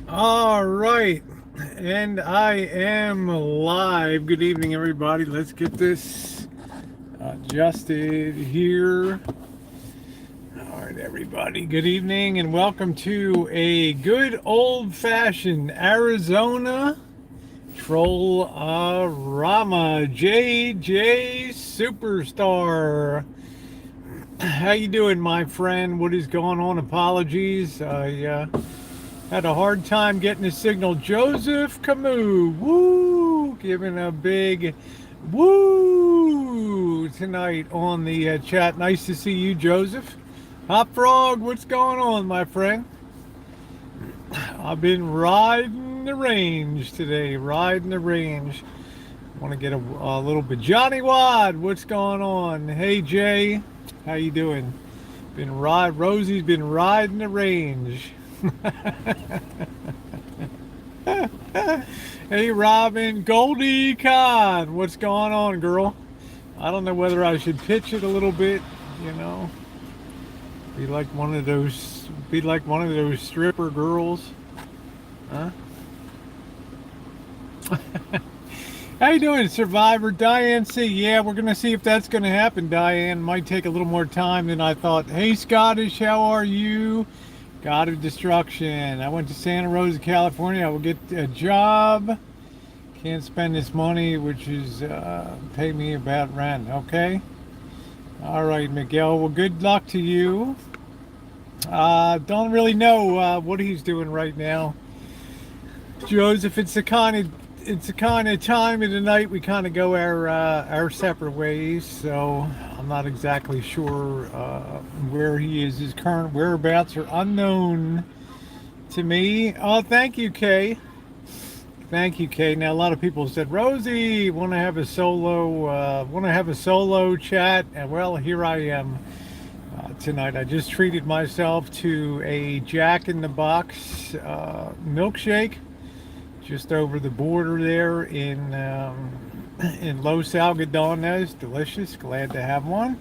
All right, and I am live. Good evening, everybody. Let's get this adjusted here. All right, everybody. Good evening, and welcome to a good old-fashioned Arizona Troll-A-Rama JJ Superstar. How you doing, my friend? What is going on? Apologies. I had a hard time getting a signal. Joseph Camus, woo, giving a big woo tonight on the chat. Nice to see you, Joseph. Hop Frog, what's going on, my friend? I've been riding the range today, riding the range. Want to get a little bit. Johnny Wad, what's going on? Hey, Jay, how you doing? Rosie's been riding the range. Hey, Robin, Goldie Con, what's going on, girl? I don't know whether I should pitch it a little bit, you know. Be like one of those stripper girls, huh? How you doing, Survivor? Diane C. Yeah, we're gonna see if that's gonna happen. Diane might take a little more time than I thought. Hey, Scottish, how are you? God of Destruction. I went to Santa Rosa, California. I will get a job. Can't spend this money, which is pay me about rent. Okay. All right, Miguel. Well, good luck to you. Don't really know what he's doing right now, Joseph. It's the kind of time of the night we kind of go our separate ways. So I'm not exactly sure where he is. His current whereabouts are unknown to me. Oh, thank you, Kay. Thank you, Kay. Now a lot of people said, Rosie, want to have a solo chat, and well, here I am tonight. I just treated myself to a Jack in the Box milkshake just over the border there in Los Algodones. Delicious. Glad to have one.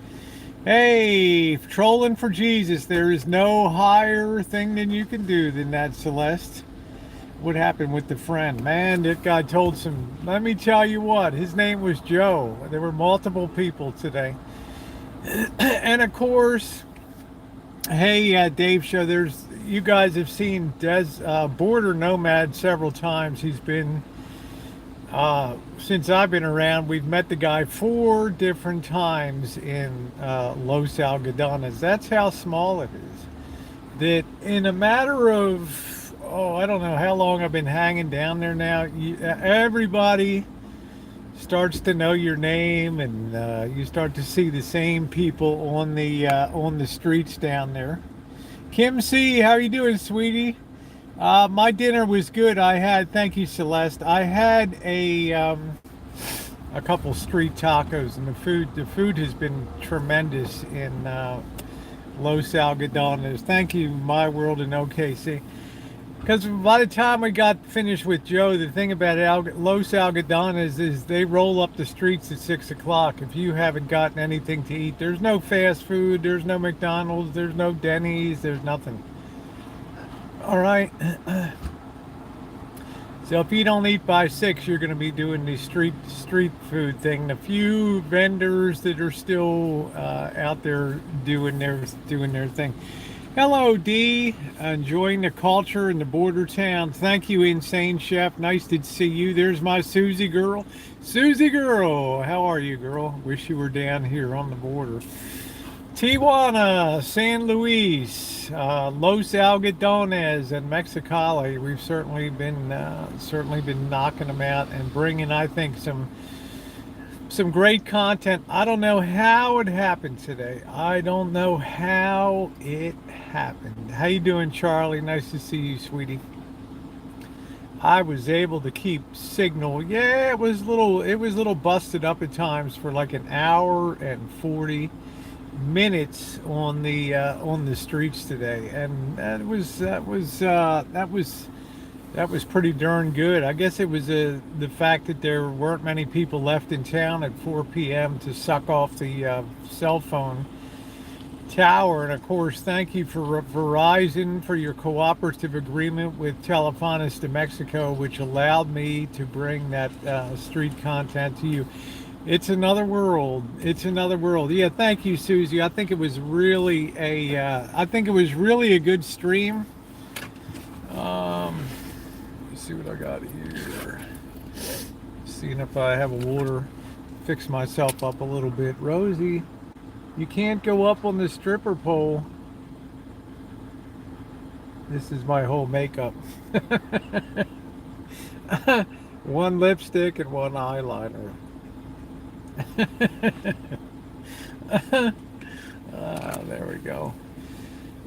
Hey, trolling for Jesus. There is no higher thing than you can do than that, Celeste. What happened with the friend? Man, that guy told some. Let me tell you what. His name was Joe. There were multiple people today. And of course, hey, Dave Show, you guys have seen Border Nomad several times. He's been, since I've been around, we've met the guy 4 different times in Los Algodones. That's how small it is. That in a matter of, I don't know how long I've been hanging down there now, everybody starts to know your name, and you start to see the same people on the streets down there. Kim C, how you doing, sweetie? My dinner was good. Thank you, Celeste. I had a couple street tacos, and the food has been tremendous in Los Algodones. Thank you, My World in OKC. Because by the time we got finished with Joe, the thing about Los Algodones is they roll up the streets at 6 o'clock. If you haven't gotten anything to eat, there's no fast food, there's no McDonald's, there's no Denny's, there's nothing. All right. So if you don't eat by 6, you're going to be doing the street food thing. The few vendors that are still out there doing their thing. Hello, D. Enjoying the culture in the border town. Thank you, Insane Chef. Nice to see you. There's my Susie girl. Susie girl, how are you, girl? Wish you were down here on the border. Tijuana, San Luis, Los Algodones, and Mexicali. We've certainly been knocking them out and bringing, I think, some great content. I don't know how it happened today. I don't know how it happened. How you doing, Charlie? Nice to see you, sweetie. I was able to keep signal. Yeah, it was a little busted up at times for like an hour and 40 minutes on the streets today, and that was pretty darn good. I guess it was the fact that there weren't many people left in town at 4 p.m. to suck off the cell phone tower. And of course, thank you for Verizon for your cooperative agreement with Telefonis de Mexico, which allowed me to bring that street content to you. It's another world. It's another world. Yeah, thank you, Susie. I think it was really a good stream. Let's see what I got here. Seeing if I have a water. Fix myself up a little bit. Rosie, you can't go up on the stripper pole. This is my whole makeup. One lipstick and one eyeliner. There we go.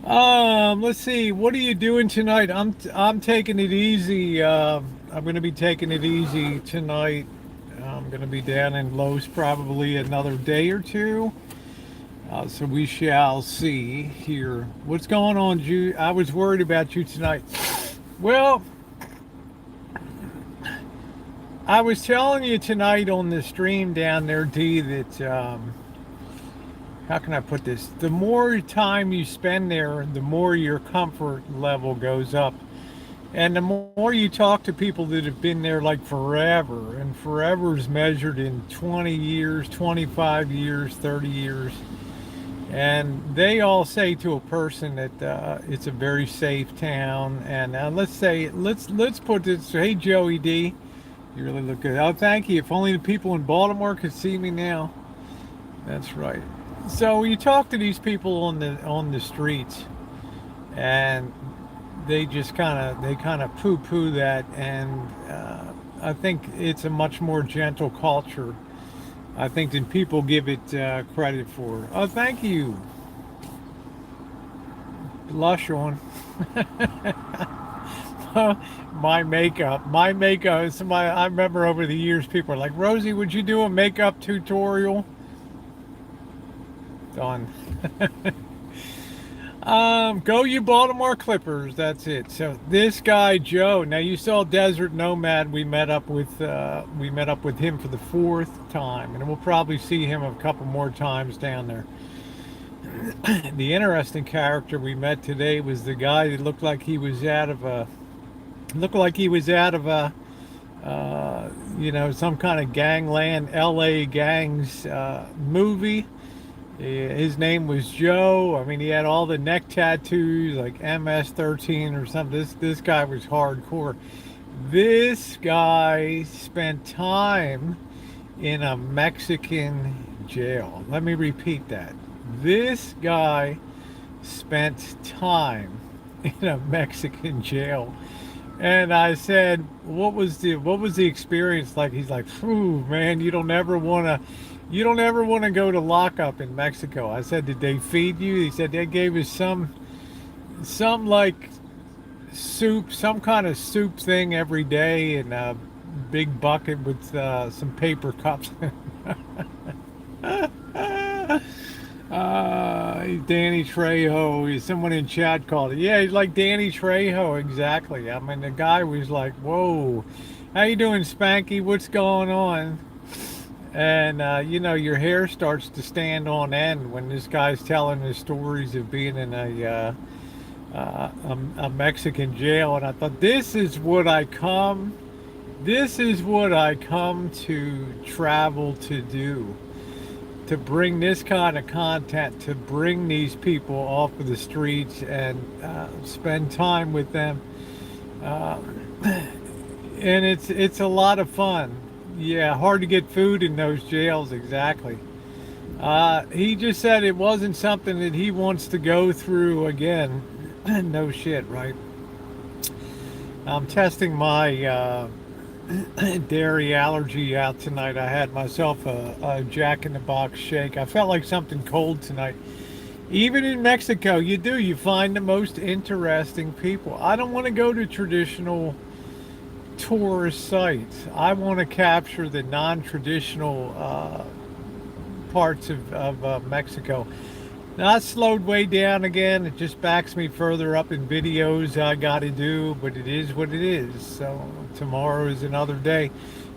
Let's see. What are you doing tonight? I'm taking it easy. I'm going to be taking it easy tonight. I'm going to be down in Los probably another day or two. So we shall see here. What's going on, Jude? I was worried about you tonight. Well, I was telling you tonight on the stream down there, D, that how can I put this? The more time you spend there, the more your comfort level goes up. And the more you talk to people that have been there like forever, and forever is measured in 20 years, 25 years, 30 years. And they all say to a person that it's a very safe town. And let's put this, hey, Joey D, you really look good. Oh, thank you. If only the people in Baltimore could see me now. That's right. So you talk to these people on the streets, and they just kind of poo-poo that, and I think it's a much more gentle culture, I think, than people give it credit for. Oh, thank you. Blush on. My makeup. Somebody, I remember over the years, people are like, Rosie, would you do a makeup tutorial? Done. Go you Baltimore Clippers. That's it. So this guy Joe. Now you saw Desert Nomad. We met up with him for the 4th time, and we'll probably see him a couple more times down there. The interesting character we met today was the guy that looked like he was out of a some kind of gangland, LA gangs movie. His name was Joe. I mean, he had all the neck tattoos like MS-13 or something. This guy was hardcore. This guy spent time in a Mexican jail. Let me repeat that. This guy spent time in a Mexican jail. And I said, what was the experience like? He's like, phew, man, you don't ever want to go to lockup in Mexico. I said, did they feed you? He said they gave us some like soup, some kind of soup thing every day, in a big bucket with some paper cups. Danny Trejo. Someone in chat called it. Yeah, he's like Danny Trejo, exactly. I mean, the guy was like, whoa, how you doing, Spanky? What's going on? And your hair starts to stand on end when this guy's telling his stories of being in a Mexican jail. And I thought, this is what I come to travel to do, to bring this kind of content, to bring these people off of the streets and spend time with them. And it's a lot of fun. Yeah, hard to get food in those jails, exactly. He just said it wasn't something that he wants to go through again. No shit, right? I'm testing my dairy allergy out tonight. I had myself a Jack in the Box shake. I felt like something cold tonight. Even in Mexico, you find the most interesting people. I don't want to go to traditional tourist sites. I want to capture the non-traditional parts of Mexico. Now, I slowed way down again. It just backs me further up in videos I got to do, but it is what it is. So tomorrow is another day.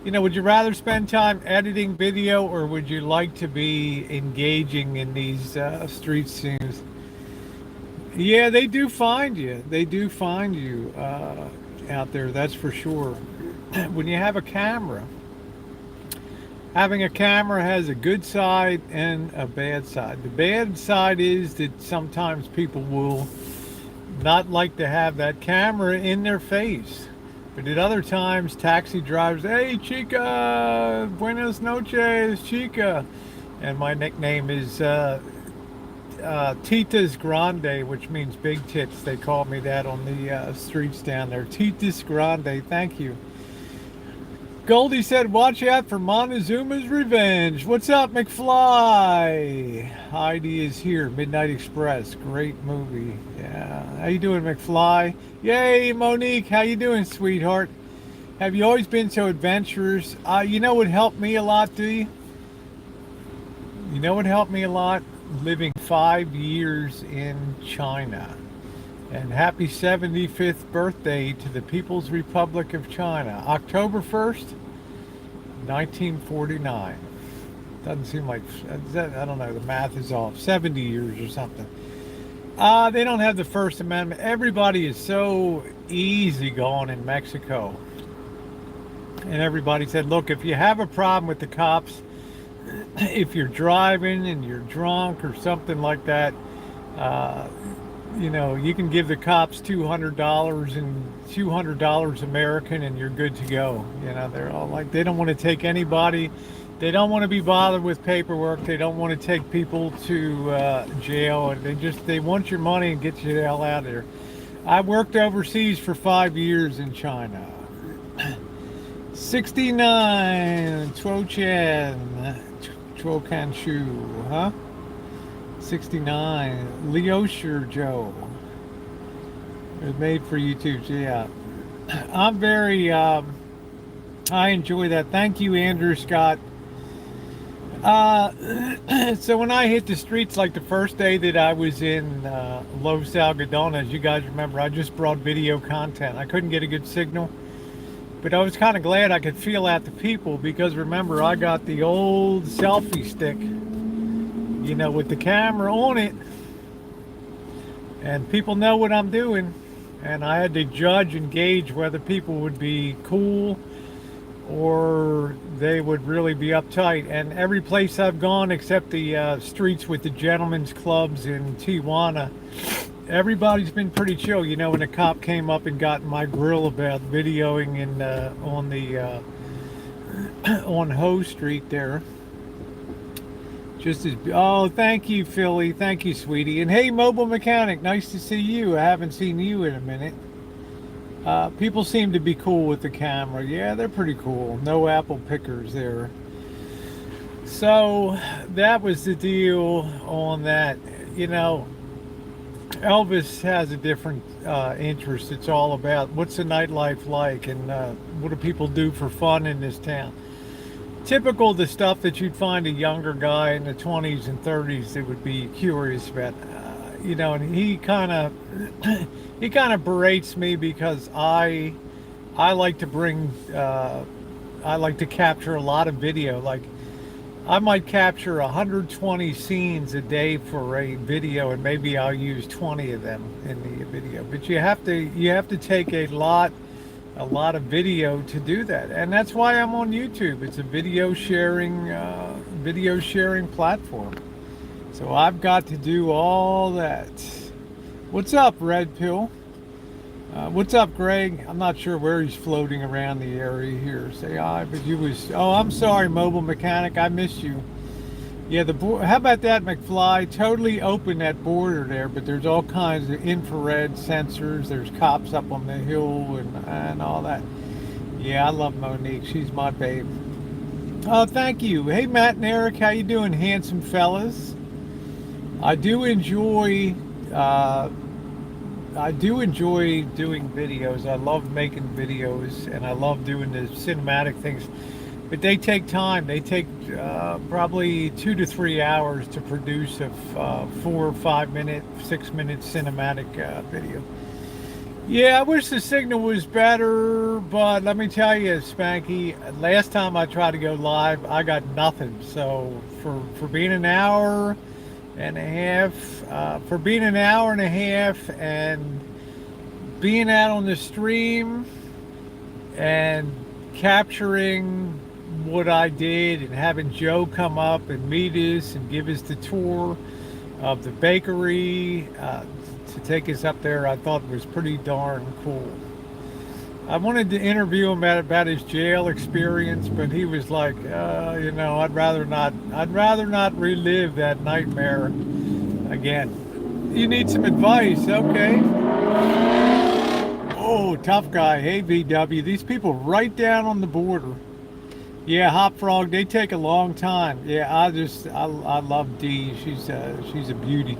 would you rather spend time editing video, or would you like to be engaging in these street scenes? Yeah, they do find you. They do find you out there, that's for sure. When you have a camera, having a camera has a good side and a bad side. The bad side is that sometimes people will not like to have that camera in their face. But at other times, taxi drivers, hey, Chica, buenas noches, Chica. And my nickname is Titas Grande, which means big tits. They call me that on the streets down there. Titas Grande, thank you. Goldie said, watch out for Montezuma's Revenge. What's up, McFly? Heidi is here. Midnight Express. Great movie. Yeah. How you doing, McFly? Yay, Monique. How you doing, sweetheart? Have you always been so adventurous? You know what helped me a lot, do you? You know what helped me a lot? Living 5 years in China. And happy 75th birthday to the People's Republic of China. October 1st, 1949. Doesn't seem like, I don't know, the math is off. 70 years or something. They don't have the First Amendment. Everybody is so easygoing in Mexico. And everybody said, look, if you have a problem with the cops, if you're driving and you're drunk or something like that, you can give the cops $200 and $200 American and you're good to go. They're all like, they don't want to take anybody. They don't want to be bothered with paperwork. They don't want to take people to jail. They want your money and get you the hell out of there. I worked overseas for 5 years in China. 69, Chuo Shu, huh? 69, Leosher Joe. It was made for YouTube, so yeah. I'm very, I enjoy that. Thank you, Andrew Scott. So when I hit the streets, like the first day that I was in Los Algodones, you guys remember, I just brought video content. I couldn't get a good signal, but I was kind of glad I could feel out the people, because remember, I got the old selfie stick, with the camera on it, and people know what I'm doing, and I had to judge and gauge whether people would be cool or they would really be uptight. And every place I've gone, except the streets with the gentlemen's clubs in Tijuana, everybody's been pretty chill. When a cop came up and got in my grill about videoing on Ho Street there, oh, thank you, Philly. Thank you, sweetie. And hey, Mobile Mechanic, nice to see you. I haven't seen you in a minute. People seem to be cool with the camera. Yeah, they're pretty cool. No apple pickers there. So that was the deal on that. Elvis has a different interest. It's all about what's the nightlife like, and what do people do for fun in this town. Typical the stuff that you'd find a younger guy in the 20s and 30s that would be curious about. And he kind of berates me because I like to capture a lot of video. Like, I might capture 120 scenes a day for a video, and maybe I'll use 20 of them in the video. But you have to take a lot of video to do that, and that's why I'm on YouTube. It's a video sharing platform. So I've got to do all that. What's up, Red Pill? What's up, Greg? I'm not sure where he's floating around the area here. Say hi, but oh, I'm sorry, Mobile Mechanic. I missed you. Yeah, how about that, McFly? Totally open, that border there, but there's all kinds of infrared sensors. There's cops up on the hill and all that. Yeah, I love Monique. She's my babe. Oh, thank you. Hey, Matt and Eric, how you doing, handsome fellas? I do enjoy doing videos. I love making videos, and I love doing the cinematic things. But they take time. They take probably 2 to 3 hours to produce a 4 or 5 minute, 6 minute cinematic video. Yeah, I wish the signal was better, but let me tell you, Spanky, last time I tried to go live, I got nothing. So for being an hour and a half, and being out on the stream and capturing what I did and having Joe come up and meet us and give us the tour of the bakery, to take us up there, I thought was pretty darn cool. I wanted to interview him about his jail experience, but he was like, I'd rather not relive that nightmare again. You need some advice, okay? Oh, tough guy. Hey, VW. These people right down on the border. Yeah, Hop Frog. They take a long time. Yeah, I love Dee. She's a beauty.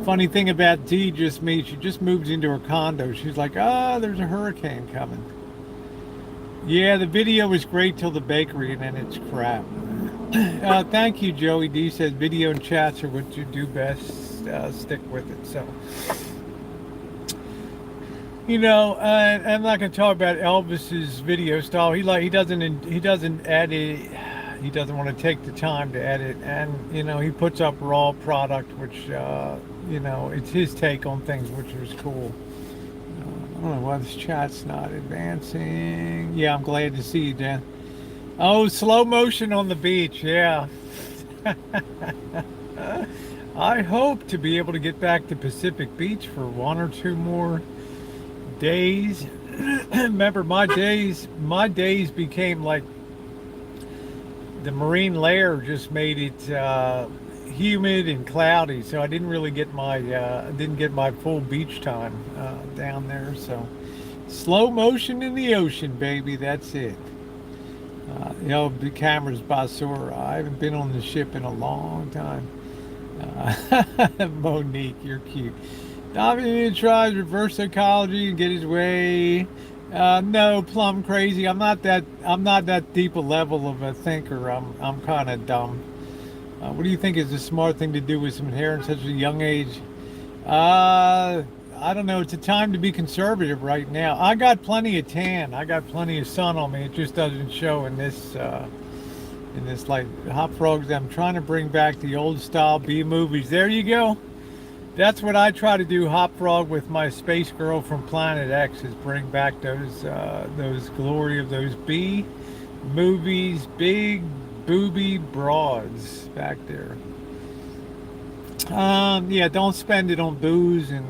Funny thing about Dee, she just moved into her condo. She's like, there's a hurricane coming. Yeah, the video was great till the bakery, and then it's crap. Thank you, Joey D says video and chats are what you do best. Stick with it. So, I'm not going to talk about Elvis's video style. He doesn't edit. He doesn't want to take the time to edit, and he puts up raw product, which it's his take on things, which was cool. I don't know why this chat's not advancing. Yeah, I'm glad to see you, Dan. Oh, slow motion on the beach. Yeah. I hope to be able to get back to Pacific Beach for 1 or 2 more days. Remember, my days became like the marine layer just made it humid and cloudy, so I didn't really get my full beach time down there. So slow motion in the ocean, baby. That's it. The camera's basura. I haven't been on the ship in a long time. Monique, you're cute. David tries reverse psychology and get his way. No, plumb crazy. I'm not that deep a level of a thinker. I'm kind of dumb. What do you think is a smart thing to do with some hair at such a young age? I don't know. It's a time to be conservative right now. I got plenty of tan. I got plenty of sun on me. It just doesn't show in this like Hot Frogs. I'm trying to bring back the old style B movies. There you go. That's what I try to do, Hop Frog, with my space girl from Planet X, is bring back those glory of those B movies, big booby broads back there. Yeah, don't spend it on booze, and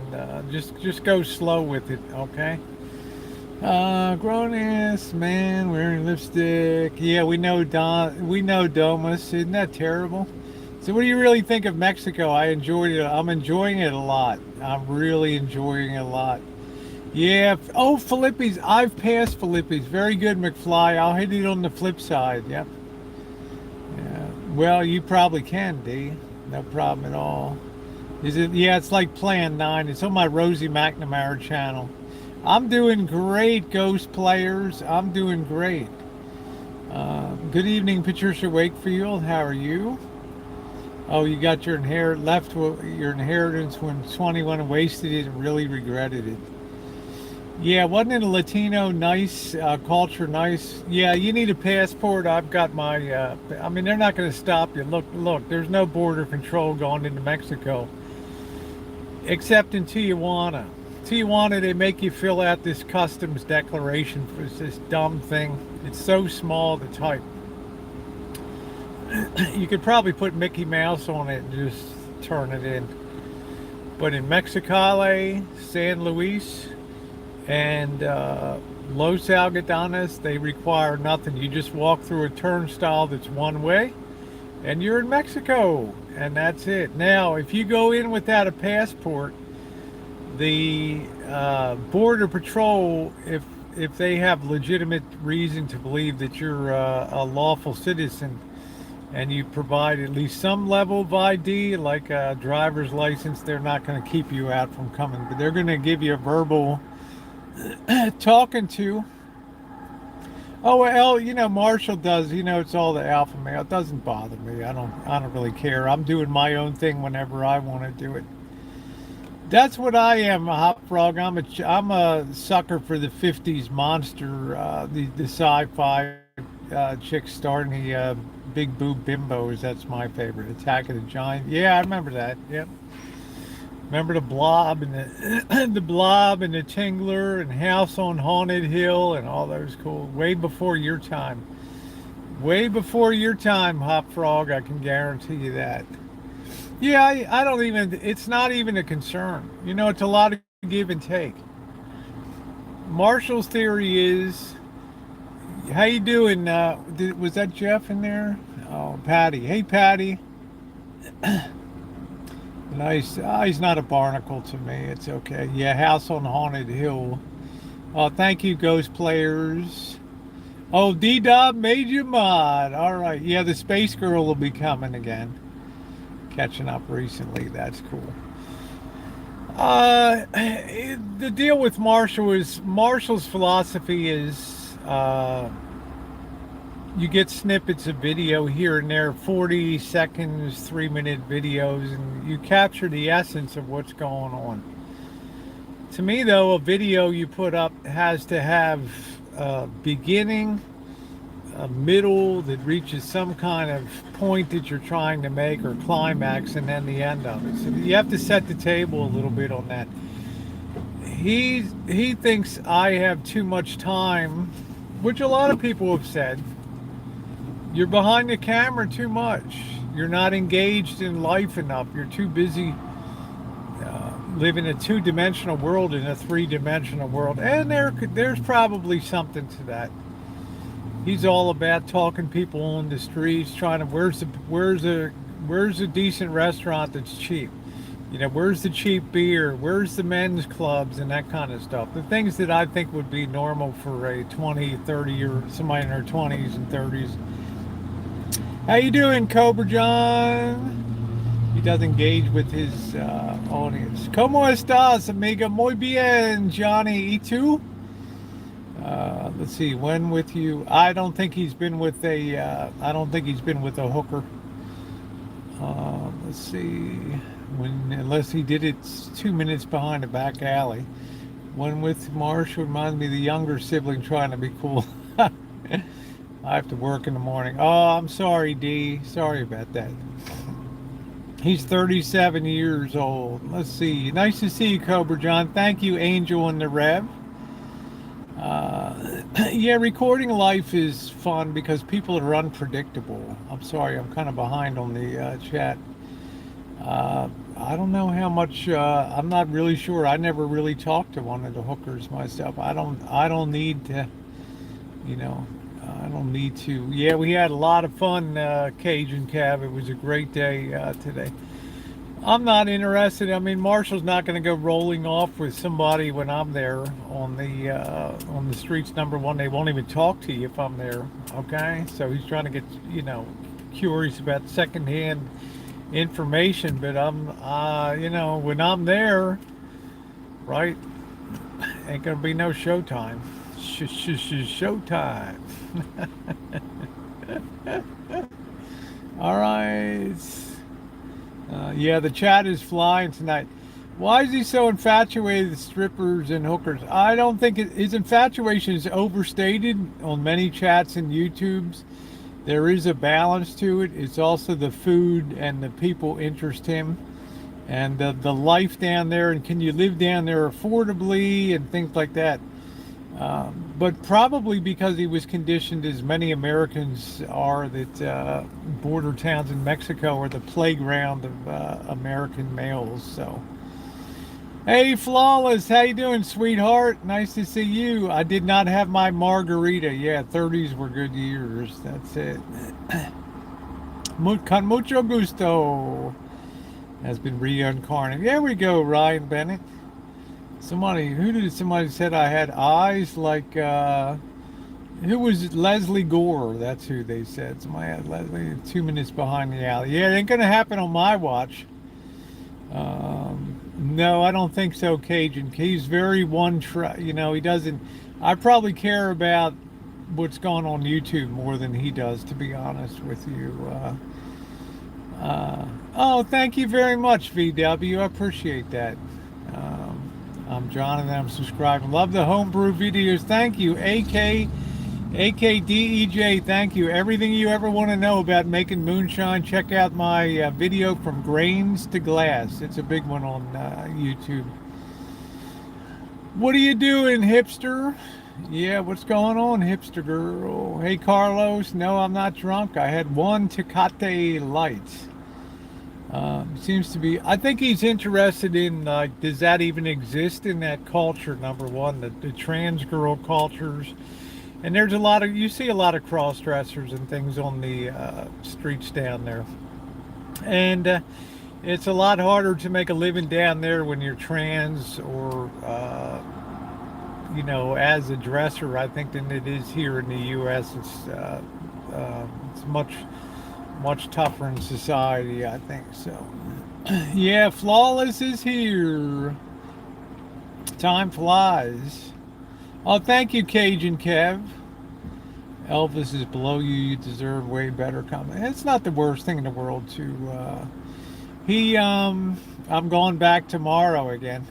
just go slow with it, okay? Grown ass man wearing lipstick. Yeah, we know Domus. Isn't that terrible? So what do you really think of Mexico? I enjoyed it. I'm enjoying it a lot. I'm really enjoying it a lot. Yeah. Oh, Felipe's. I've passed Felipe's. Very good, McFly. I'll hit it on the flip side. Yep. Yeah. Well, you probably can, D. No problem at all. Is it? Yeah, it's like Plan 9. It's on my Rosie McNamara channel. I'm doing great, Ghost Players. I'm doing great. Good evening, Patricia Wakefield. How are you? Oh, you got your inheritance when 21 and wasted it and really regretted it. Yeah, wasn't it a Latino nice culture nice? Yeah, you need a passport. I've got my, they're not going to stop you. Look, there's no border control going into Mexico. Except in Tijuana. Tijuana, they make you fill out this customs declaration for this dumb thing. It's so small to type. You could probably put Mickey Mouse on it and just turn it in. But in Mexicali, San Luis, and Los Algodones, they require nothing. You just walk through a turnstile that's one way, and you're in Mexico, and that's it. Now, if you go in without a passport, the Border Patrol, if they have legitimate reason to believe that you're a lawful citizen, and you provide at least some level of ID, like a driver's license, they're not going to keep you out from coming, but they're going to give you a verbal talking to. Oh, well, Marshall does, it's all the alpha male. It doesn't bother me. I don't really care. I'm doing my own thing whenever I want to do it. That's what I am, a hot frog. I'm a sucker for the '50s monster, the sci-fi chicks starring the big boob bimbos. That's my favorite. Attack of the Giant. Yeah, I remember that. Yep. Remember the Blob and the the Blob and the Tingler and House on Haunted Hill and all those cool. Way before your time. Way before your time, Hop Frog. I can guarantee you that. Yeah, I don't even. It's not even a concern. It's a lot of give and take. Marshall's theory is, how you doing? Was that Jeff in there? Oh, Patty. Hey, Patty. Nice. He's not a barnacle to me. It's okay. Yeah, House on Haunted Hill. Oh, thank you, Ghost Players. Oh, D-Dub made you mod. All right. Yeah, the Space Girl will be coming again. Catching up recently. That's cool. The deal with Marshall is Marshall's philosophy is you get snippets of video here and there, 40 seconds, 3-minute videos, and you capture the essence of what's going on. To me, though, a video you put up has to have a beginning, a middle that reaches some kind of point that you're trying to make or climax, and then the end of it. So you have to set the table a little bit on that. He thinks I have too much time, which a lot of people have said. You're behind the camera too much. You're not engaged in life enough. You're too busy living a two-dimensional world in a three-dimensional world. And there's probably something to that. He's all about talking people on the streets, trying to where's a decent restaurant that's cheap. Where's the cheap beer? Where's the men's clubs and that kind of stuff? The things that I think would be normal for a 20, 30 or somebody in their 20s and 30s. How you doing, Cobra John? He does engage with his audience. ¿Cómo estás, amiga? Muy bien, Johnny. ¿Y tú? Let's see. When with you? I don't think he's been with a. I don't think he's been with a hooker. Let's see. Unless he did it 2 minutes behind a back alley. When with Marshall reminds me of the younger sibling trying to be cool. I have to work in the morning. Oh, I'm sorry, D. Sorry about that. He's 37 years old. Let's see. Nice to see you, Cobra John. Thank you, Angel and the Rev. Yeah, recording life is fun because people are unpredictable. I'm sorry, I'm kind of behind on the chat. I don't know how much. I'm not really sure. I never really talked to one of the hookers myself. I don't need to. I don't need to. Yeah, we had a lot of fun, Cajun Cab. It was a great day today. I'm not interested. I mean, Marshall's not going to go rolling off with somebody when I'm there on the streets. Number one, they won't even talk to you if I'm there. Okay, so he's trying to get curious about secondhand information. But I'm when I'm there, right, ain't gonna be no showtime. Showtime. All right. Yeah, the chat is flying tonight. Why is he so infatuated with strippers and hookers? I don't think his infatuation is overstated on many chats and YouTubes. There is a balance to it. It's also the food and the people interest him. And the life down there, and can you live down there affordably and things like that. But probably because he was conditioned, as many Americans are, that border towns in Mexico are the playground of American males. So, hey, Flawless, how you doing, sweetheart? Nice to see you. I did not have my margarita. Yeah, 30s were good years. That's it. Con mucho gusto has been reincarnated. There we go, Ryan Bennett. Somebody said I had eyes like, who was Leslie Gore? That's who they said. Somebody had Leslie 2 minutes behind the alley. Yeah, it ain't going to happen on my watch. No, I don't think so, Cajun. He's very he doesn't, I probably care about what's going on YouTube more than he does, to be honest with you. Oh, thank you very much, VW. I appreciate that. I'm Jonathan. I'm subscribing. Love the homebrew videos. Thank you, AKDEJ. Thank you. Everything you ever want to know about making moonshine, check out my video from grains to glass. It's a big one on YouTube. What are you doing, hipster? Yeah, what's going on, hipster girl? Hey, Carlos. No, I'm not drunk. I had one Tecate Light. Seems to be, I think he's interested in, does that even exist in that culture, number one, the trans girl cultures. And there's a lot of, you see a lot of cross-dressers and things on the streets down there. And it's a lot harder to make a living down there when you're trans or, you know, as a dresser, I think, than it is here in the U.S. It's much tougher in society, I think. So, yeah, Flawless is here. Time flies. Oh, thank you, Cajun Kev. Elvis is below you. You deserve way better comment. It's not the worst thing in the world to. I'm going back tomorrow again.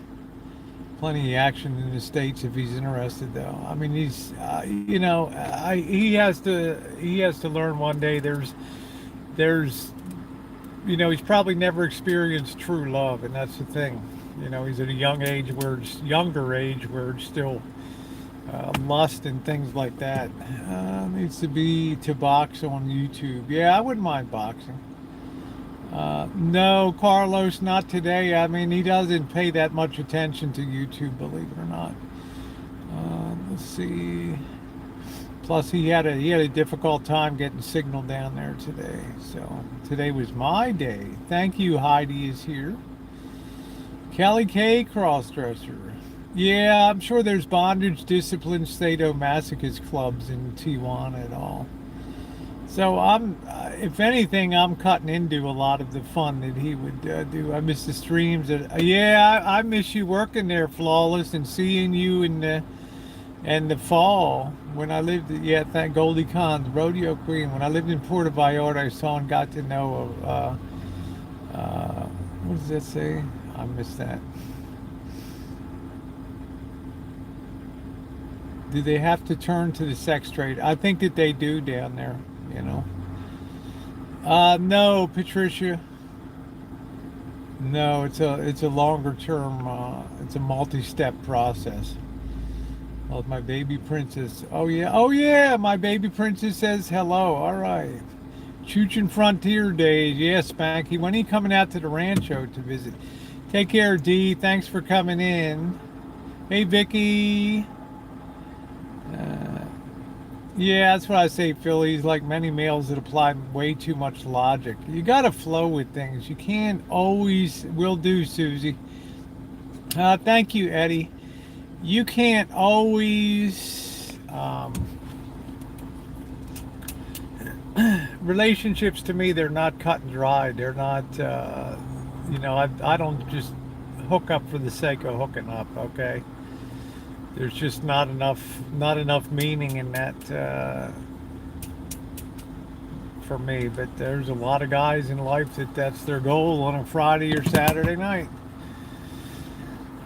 Plenty of action in the States if he's interested, though. I mean, he's, you know, he has to learn one day. There's, you know, he's probably never experienced true love, and that's the thing. You know, he's at a younger age where it's still lust and things like that. Needs to be to box on YouTube. Yeah, I wouldn't mind boxing. No, Carlos, not today. I mean, he doesn't pay that much attention to YouTube, believe it or not. Let's see. Plus, he had a difficult time getting signal down there today. So today was my day. Thank you, Heidi is here. Kelly K, crossdresser. Yeah, I'm sure there's bondage, discipline, sadomasochist clubs in Tijuana at all. So if anything, I'm cutting into a lot of the fun that he would do. I miss the streams. Yeah, I miss you working there, Flawless, and seeing you in the fall when I lived. Thank Goldie Khan's Rodeo Queen. When I lived in Puerto Vallarta, I saw and got to know. What does that say? I missed that. Do they have to turn to the sex trade? I think that they do down there. You know. No, Patricia. No, it's a longer term. It's a multi-step process. Oh, my baby princess. Oh yeah. My baby princess says hello. All right. Chooching Frontier Days. Yeah, Spanky. When are you coming out to the Rancho to visit? Take care, D. Thanks for coming in. Hey, Vicky. Yeah, that's what I say, Philly. He's like many males that apply way too much logic. You got to flow with things. You can't always. Will do, Susie. Thank you, Eddie. You can't always. Relationships to me, they're not cut and dry. They're not. You know, I don't just hook up for the sake of hooking up. Okay. There's just not enough meaning in that for me. But there's a lot of guys in life that's their goal on a Friday or Saturday night.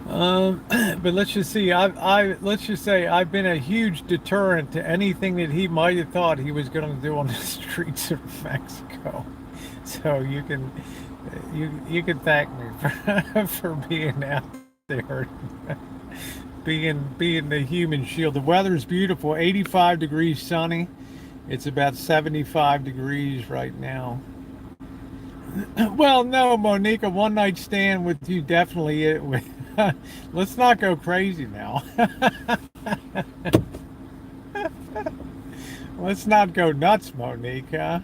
But let's just see. Let's just say I've been a huge deterrent to anything that he might have thought he was going to do on the streets of Mexico. So you can thank me for being out there. Being the human shield. The weather's beautiful. 85 degrees sunny. It's about 75 degrees right now. Well, no, Monique, a one night stand with you definitely. Let's not go crazy now. Let's not go nuts, Monique. Huh?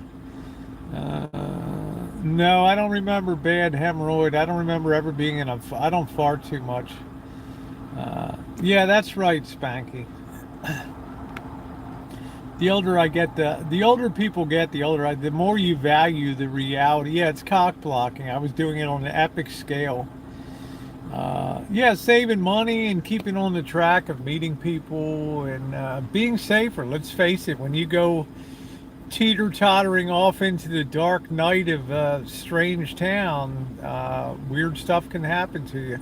No, I don't remember bad hemorrhoid. I don't remember ever being in I don't fart too much. Yeah, that's right, Spanky. The older I get, the older people get, the more you value the reality. Yeah, it's cock blocking. I was doing it on an epic scale. Yeah, saving money and keeping on the track of meeting people and being safer. Let's face it, when you go teeter-tottering off into the dark night of a strange town, weird stuff can happen to you.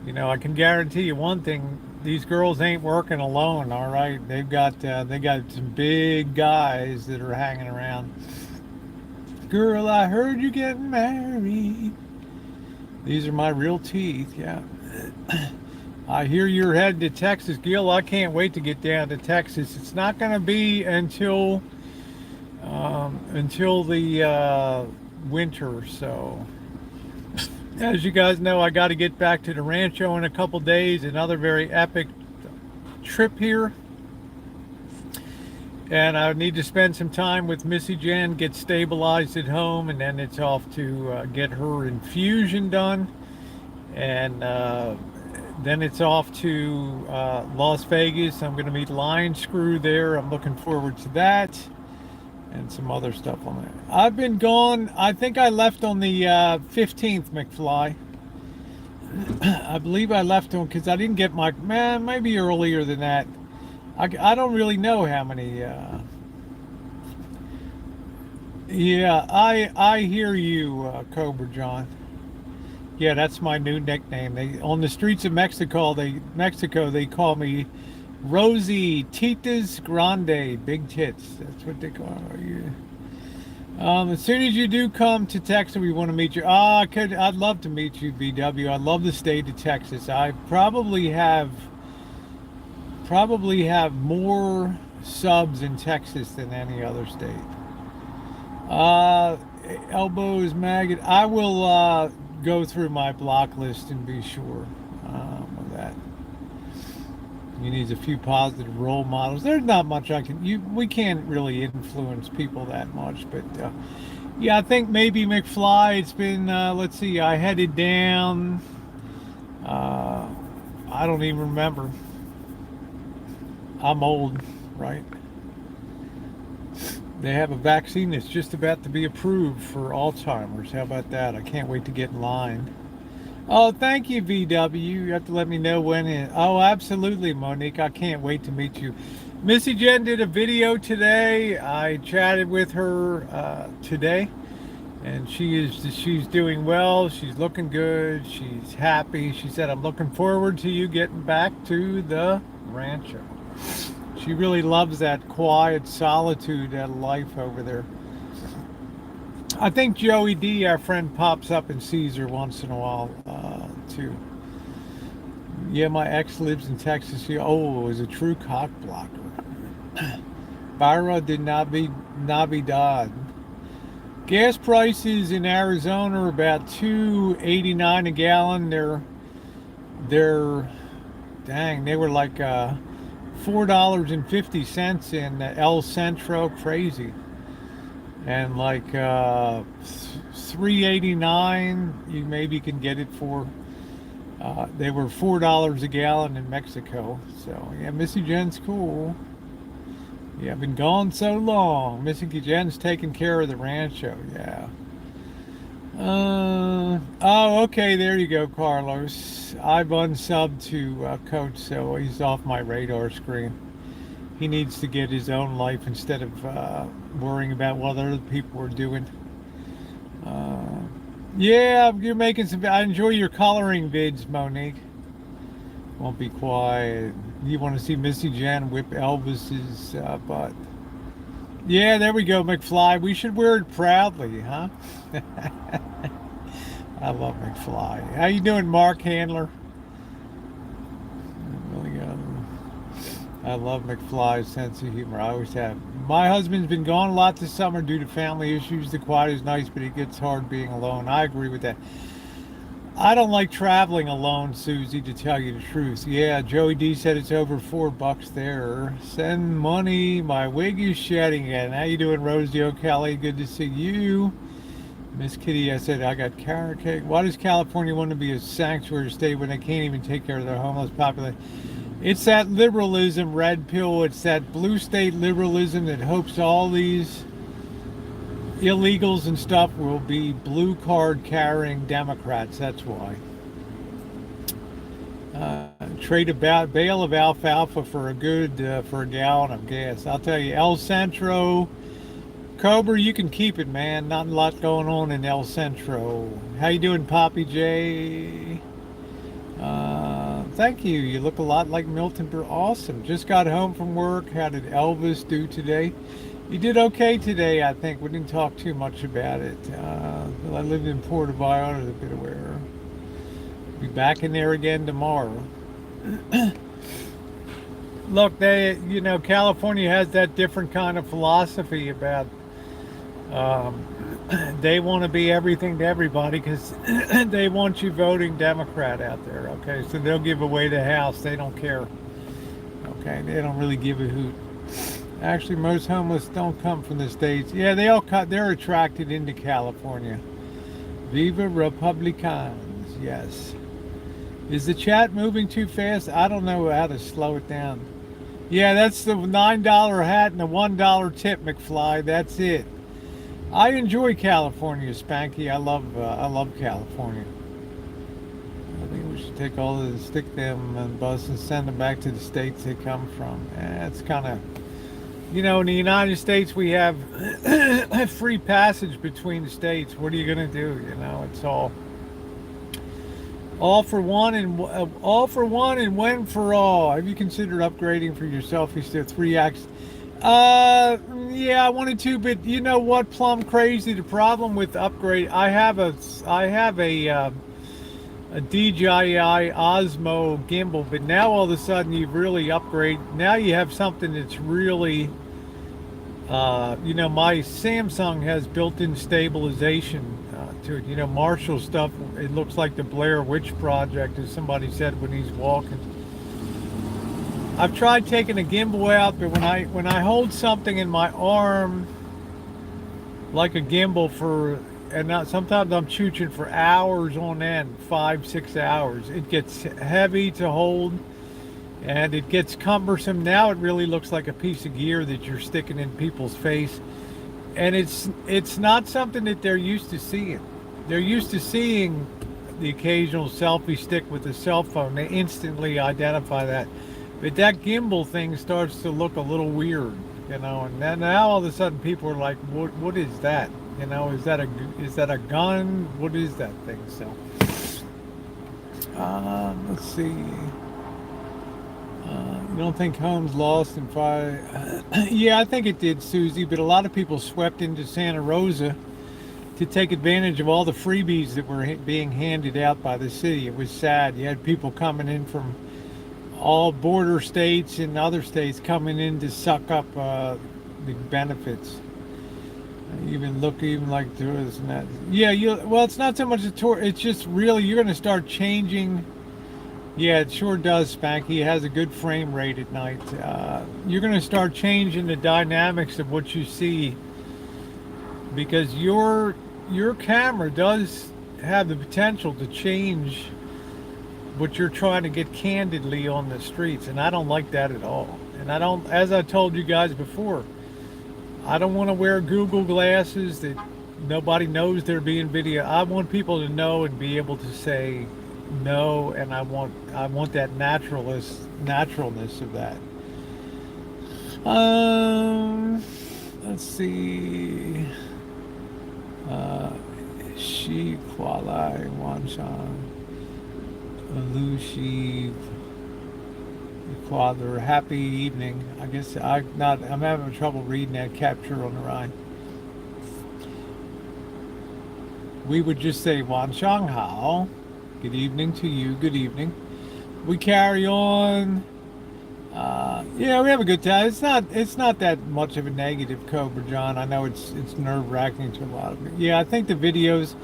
You know, I can guarantee you one thing: these girls ain't working alone. All right, they got some big guys that are hanging around. Girl, I heard you getting married. These are my real teeth. Yeah. I hear you're headed to Texas, Gil. I can't wait to get down to Texas. It's not going to be until the winter. So, as you guys know, I got to get back to the Rancho in a couple days. Another very epic trip here, and I need to spend some time with Missy Jenn, get stabilized at home, and then it's off to get her infusion done, and then it's off to Las Vegas. I'm going to meet Lion Screw there. I'm looking forward to that, and some other stuff on there. I've been gone. I think I left on the 15th, McFly. I believe I left on because I didn't get my, man, maybe earlier than that. I don't really know how many. Yeah, I hear you, Cobra John. Yeah, that's my new nickname. They on the streets of Mexico. They call me Rosie Titas Grande, big tits. That's what they call you. As soon as you do come to Texas, we want to meet you. I'd love to meet you, VW. I love the state of Texas. I probably have more subs in Texas than any other state. Elbows, maggot. I will go through my block list and be sure of that. You need a few positive role models. There's not much we can't really influence people that much, but yeah, I think maybe McFly. It's been let's see. I headed down. I don't even remember. I'm old, right? They have a vaccine that's just about to be approved for Alzheimer's. How about that? I can't wait to get in line. Oh, thank you, VW. You have to let me know when. Oh, absolutely, Monique. I can't wait to meet you. Missy Jenn did a video today. I chatted with her today, and she's doing well. She's looking good. She's happy. She said, "I'm looking forward to you getting back to the Rancho." She really loves that quiet solitude, that life over there. I think Joey D, our friend, pops up and sees her once in a while, too. Yeah, my ex lives in Texas. Oh, is a true cock blocker. Byra did not be Dodd. Gas prices in Arizona are about $2.89 a gallon. They were like $4.50 in El Centro, crazy, and like $3.89 you maybe can get it for. They were $4 a gallon in Mexico. So yeah, Missy Jenn's cool. Yeah, I've been gone so long. Missy Jenn's taking care of the Rancho. Yeah. Oh, okay, there you go, Carlos. I've unsubbed to Coach, so he's off my radar screen. He needs to get his own life instead of worrying about what other people are doing. Yeah, you're making some. I enjoy your coloring vids, Monique. Won't be quiet. You want to see Missy Jenn whip Elvis's butt? Yeah, there we go, McFly. We should wear it proudly, huh? I love McFly. How you doing, Mark Handler? I love McFly's sense of humor. I always have. My husband's been gone a lot this summer due to family issues. The quiet is nice, but it gets hard being alone. I agree with that. I don't like traveling alone, Susie, to tell you the truth. Yeah, Joey D said it's over $4 there. Send money. My wig is shedding again. How you doing, Rosie O'Kelly? Good to see you. Miss Kitty, I said I got carrot cake. Why does California want to be a sanctuary state when they can't even take care of their homeless population? It's that liberalism, red pill. It's that blue state liberalism that hopes all these illegals and stuff will be blue card carrying Democrats. That's why. Trade a bale of alfalfa for a gallon of gas. I'll tell you, El Centro, Cobra, you can keep it, man. Not a lot going on in El Centro. How you doing, Poppy J? Thank you. You look a lot like Milton. Awesome. Just got home from work. How did Elvis do today? You did okay today, I think. We didn't talk too much about it. Well, I lived in Puerto Vallarta, a bit aware. Be back in there again tomorrow. Look, California has that different kind of philosophy about they want to be everything to everybody because they want you voting Democrat out there. Okay, so they'll give away the house. They don't care. Okay, they don't really give a hoot. Actually, most homeless don't come from the States. Yeah, they're attracted into California. Viva Republicans, yes. Is the chat moving too fast? I don't know how to slow it down. Yeah, that's the $9 hat and the $1 tip, McFly. That's it. I enjoy California, Spanky. I love California. I think we should take all of them, stick them on the bus and send them back to the states they come from. It's kind of, in the United States we have free passage between the states. What are you going to do? It's all for one and when for all. Have you considered upgrading for your selfies to 3x? Yeah, I wanted to, but you know what, plumb crazy. The problem with upgrade, I have a DJI Osmo gimbal, but now all of a sudden you've really upgraded. Now you have something that's really, my Samsung has built-in stabilization to it. Marshall stuff. It looks like the Blair Witch Project, as somebody said when he's walking. I've tried taking a gimbal out, but when I hold something in my arm, like a gimbal sometimes I'm chooching for hours on end, 5-6 hours. It gets heavy to hold, and it gets cumbersome. Now it really looks like a piece of gear that you're sticking in people's face, and it's not something that they're used to seeing. They're used to seeing the occasional selfie stick with a cell phone. They instantly identify that. But that gimbal thing starts to look a little weird, and then now all of a sudden people are like, what is that? Is that a gun? What is that thing? So, let's see. You don't think Holmes lost in fire? Yeah, I think it did, Susie, but a lot of people swept into Santa Rosa to take advantage of all the freebies that were being handed out by the city. It was sad. You had people coming in from all border states and other states coming in to suck up the benefits. Even like tourists and that. Yeah, well, it's not so much a tour. It's just really you're going to start changing. Yeah, it sure does, Spanky. It has a good frame rate at night. You're going to start changing the dynamics of what you see, because your camera does have the potential to change what you're trying to get candidly on the streets, and I don't like that at all. And I don't, as I told you guys before, I don't want to wear Google glasses that nobody knows they're being video. I want people to know and be able to say no, and I want that naturalness of that. Let's see. Shi Kualai Wanshan. Lucy Quadler, happy evening. I guess I'm having trouble reading that capture on the right. We would just say Wan Shang Hao. Good evening to you. Good evening. We carry on. Yeah, we have a good time. It's not that much of a negative, Cobra John. I know it's nerve-wracking to a lot of people. Yeah, I think the videos.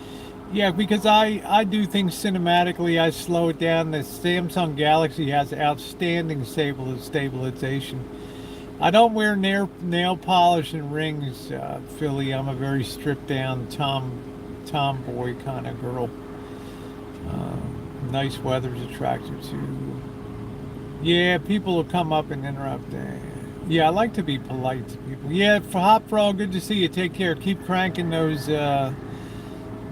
Yeah, because I do things cinematically. I slow it down. The Samsung Galaxy has outstanding stabilization. I don't wear nail polish and rings, Philly. I'm a very stripped down tomboy kind of girl. Nice weather's attractive too. Yeah, people will come up and interrupt. Yeah, I like to be polite to people. Yeah, for Hot Frog, good to see you. Take care. Keep cranking those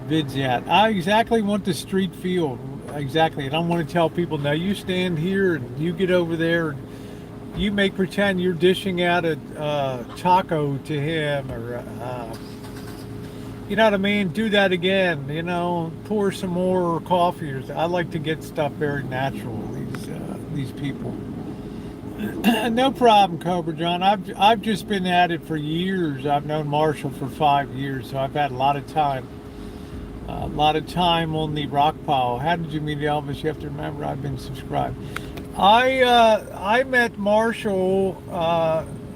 vids out. I exactly want the street feel. Exactly. I don't want to tell people, now you stand here and you get over there and you make pretend you're dishing out a taco to him, or you know what I mean? Do that again, pour some more coffee. I like to get stuff very natural. These these people. No problem, Cobra John. I've just been at it for years. I've known Marshall for 5 years, so I've had a lot of time. A lot of time on the rock pile. How did you meet Elvis? You have to remember I've been subscribed. I met Marshall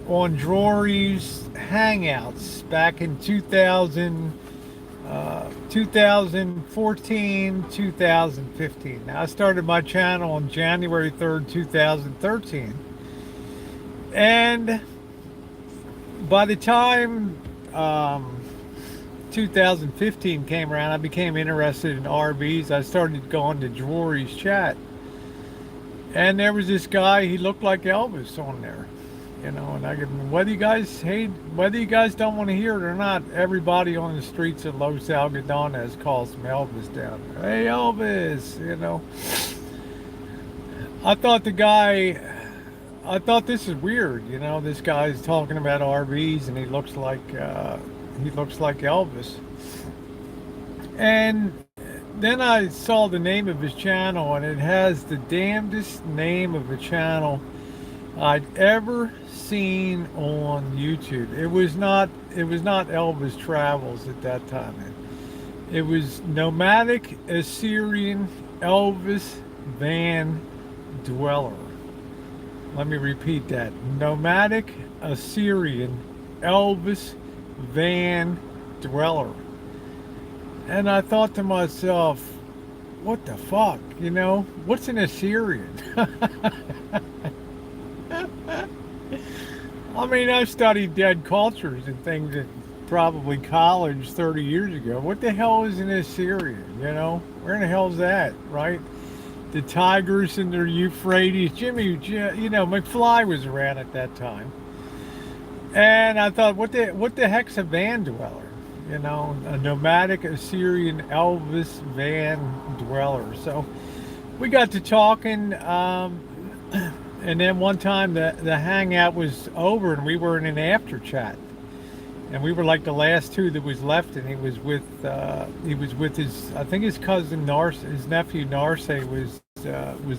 on Drury's Hangouts back in 2014, 2015. Now, I started my channel on January 3rd, 2013. And by the time 2015 came around, I became interested in RVs. I started going to Drury's chat. And there was this guy, he looked like Elvis on there. You know, and I give him, whether you guys don't want to hear it or not, everybody on the streets of Los Algodones calls him Elvis down there. Hey Elvis, you know. I thought this is weird, you know, this guy's talking about RVs and he looks like Elvis. And then I saw the name of his channel, and it has the damnedest name of a channel I'd ever seen on YouTube. It was not Elvis Travels at that time. It was Nomadic Assyrian Elvis Van Dweller. Let me repeat that. Nomadic Assyrian Elvis Van Dweller. And I thought to myself, what the fuck, you know? What's an Assyrian? I mean, I studied dead cultures and things at probably college 30 years ago. What the hell is an Assyrian, you know? Where in the hell is that, right? The Tigers and their Euphrates. You know, McFly was around at that time. And I thought, what the heck's a Van Dweller? You know, a nomadic Assyrian Elvis Van Dweller. So we got to talking, and then one time the hangout was over and we were in an after chat, and we were like the last two that was left, and he was with his, I think his cousin Narce, his nephew Narce was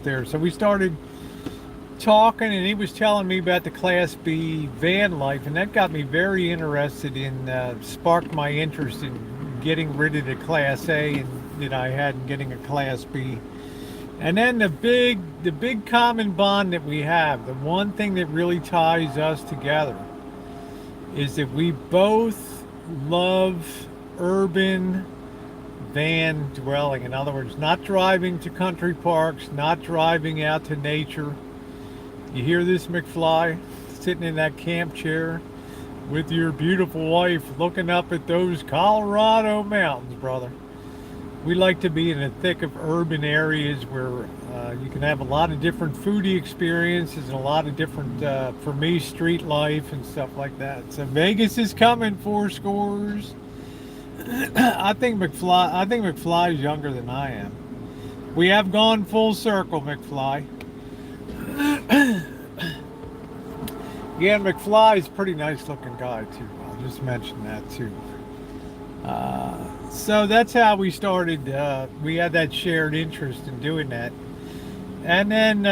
there. So we started talking, and he was telling me about the Class B van life, and that got me very interested in, sparked my interest in getting rid of the Class A that I had and getting a Class B. And then the big common bond that we have, the one thing that really ties us together, is that we both love urban van dwelling. In other words, not driving to country parks, not driving out to nature. You hear this, McFly? Sitting in that camp chair with your beautiful wife looking up at those Colorado mountains, brother. We like to be in the thick of urban areas where you can have a lot of different foodie experiences and a lot of different, for me, street life and stuff like that. So Vegas is coming, 4 scores. I think McFly is younger than I am. We have gone full circle, McFly. Yeah, McFly's a pretty nice looking guy too. I'll just mention that too. So that's how we started. We had that shared interest in doing that. And then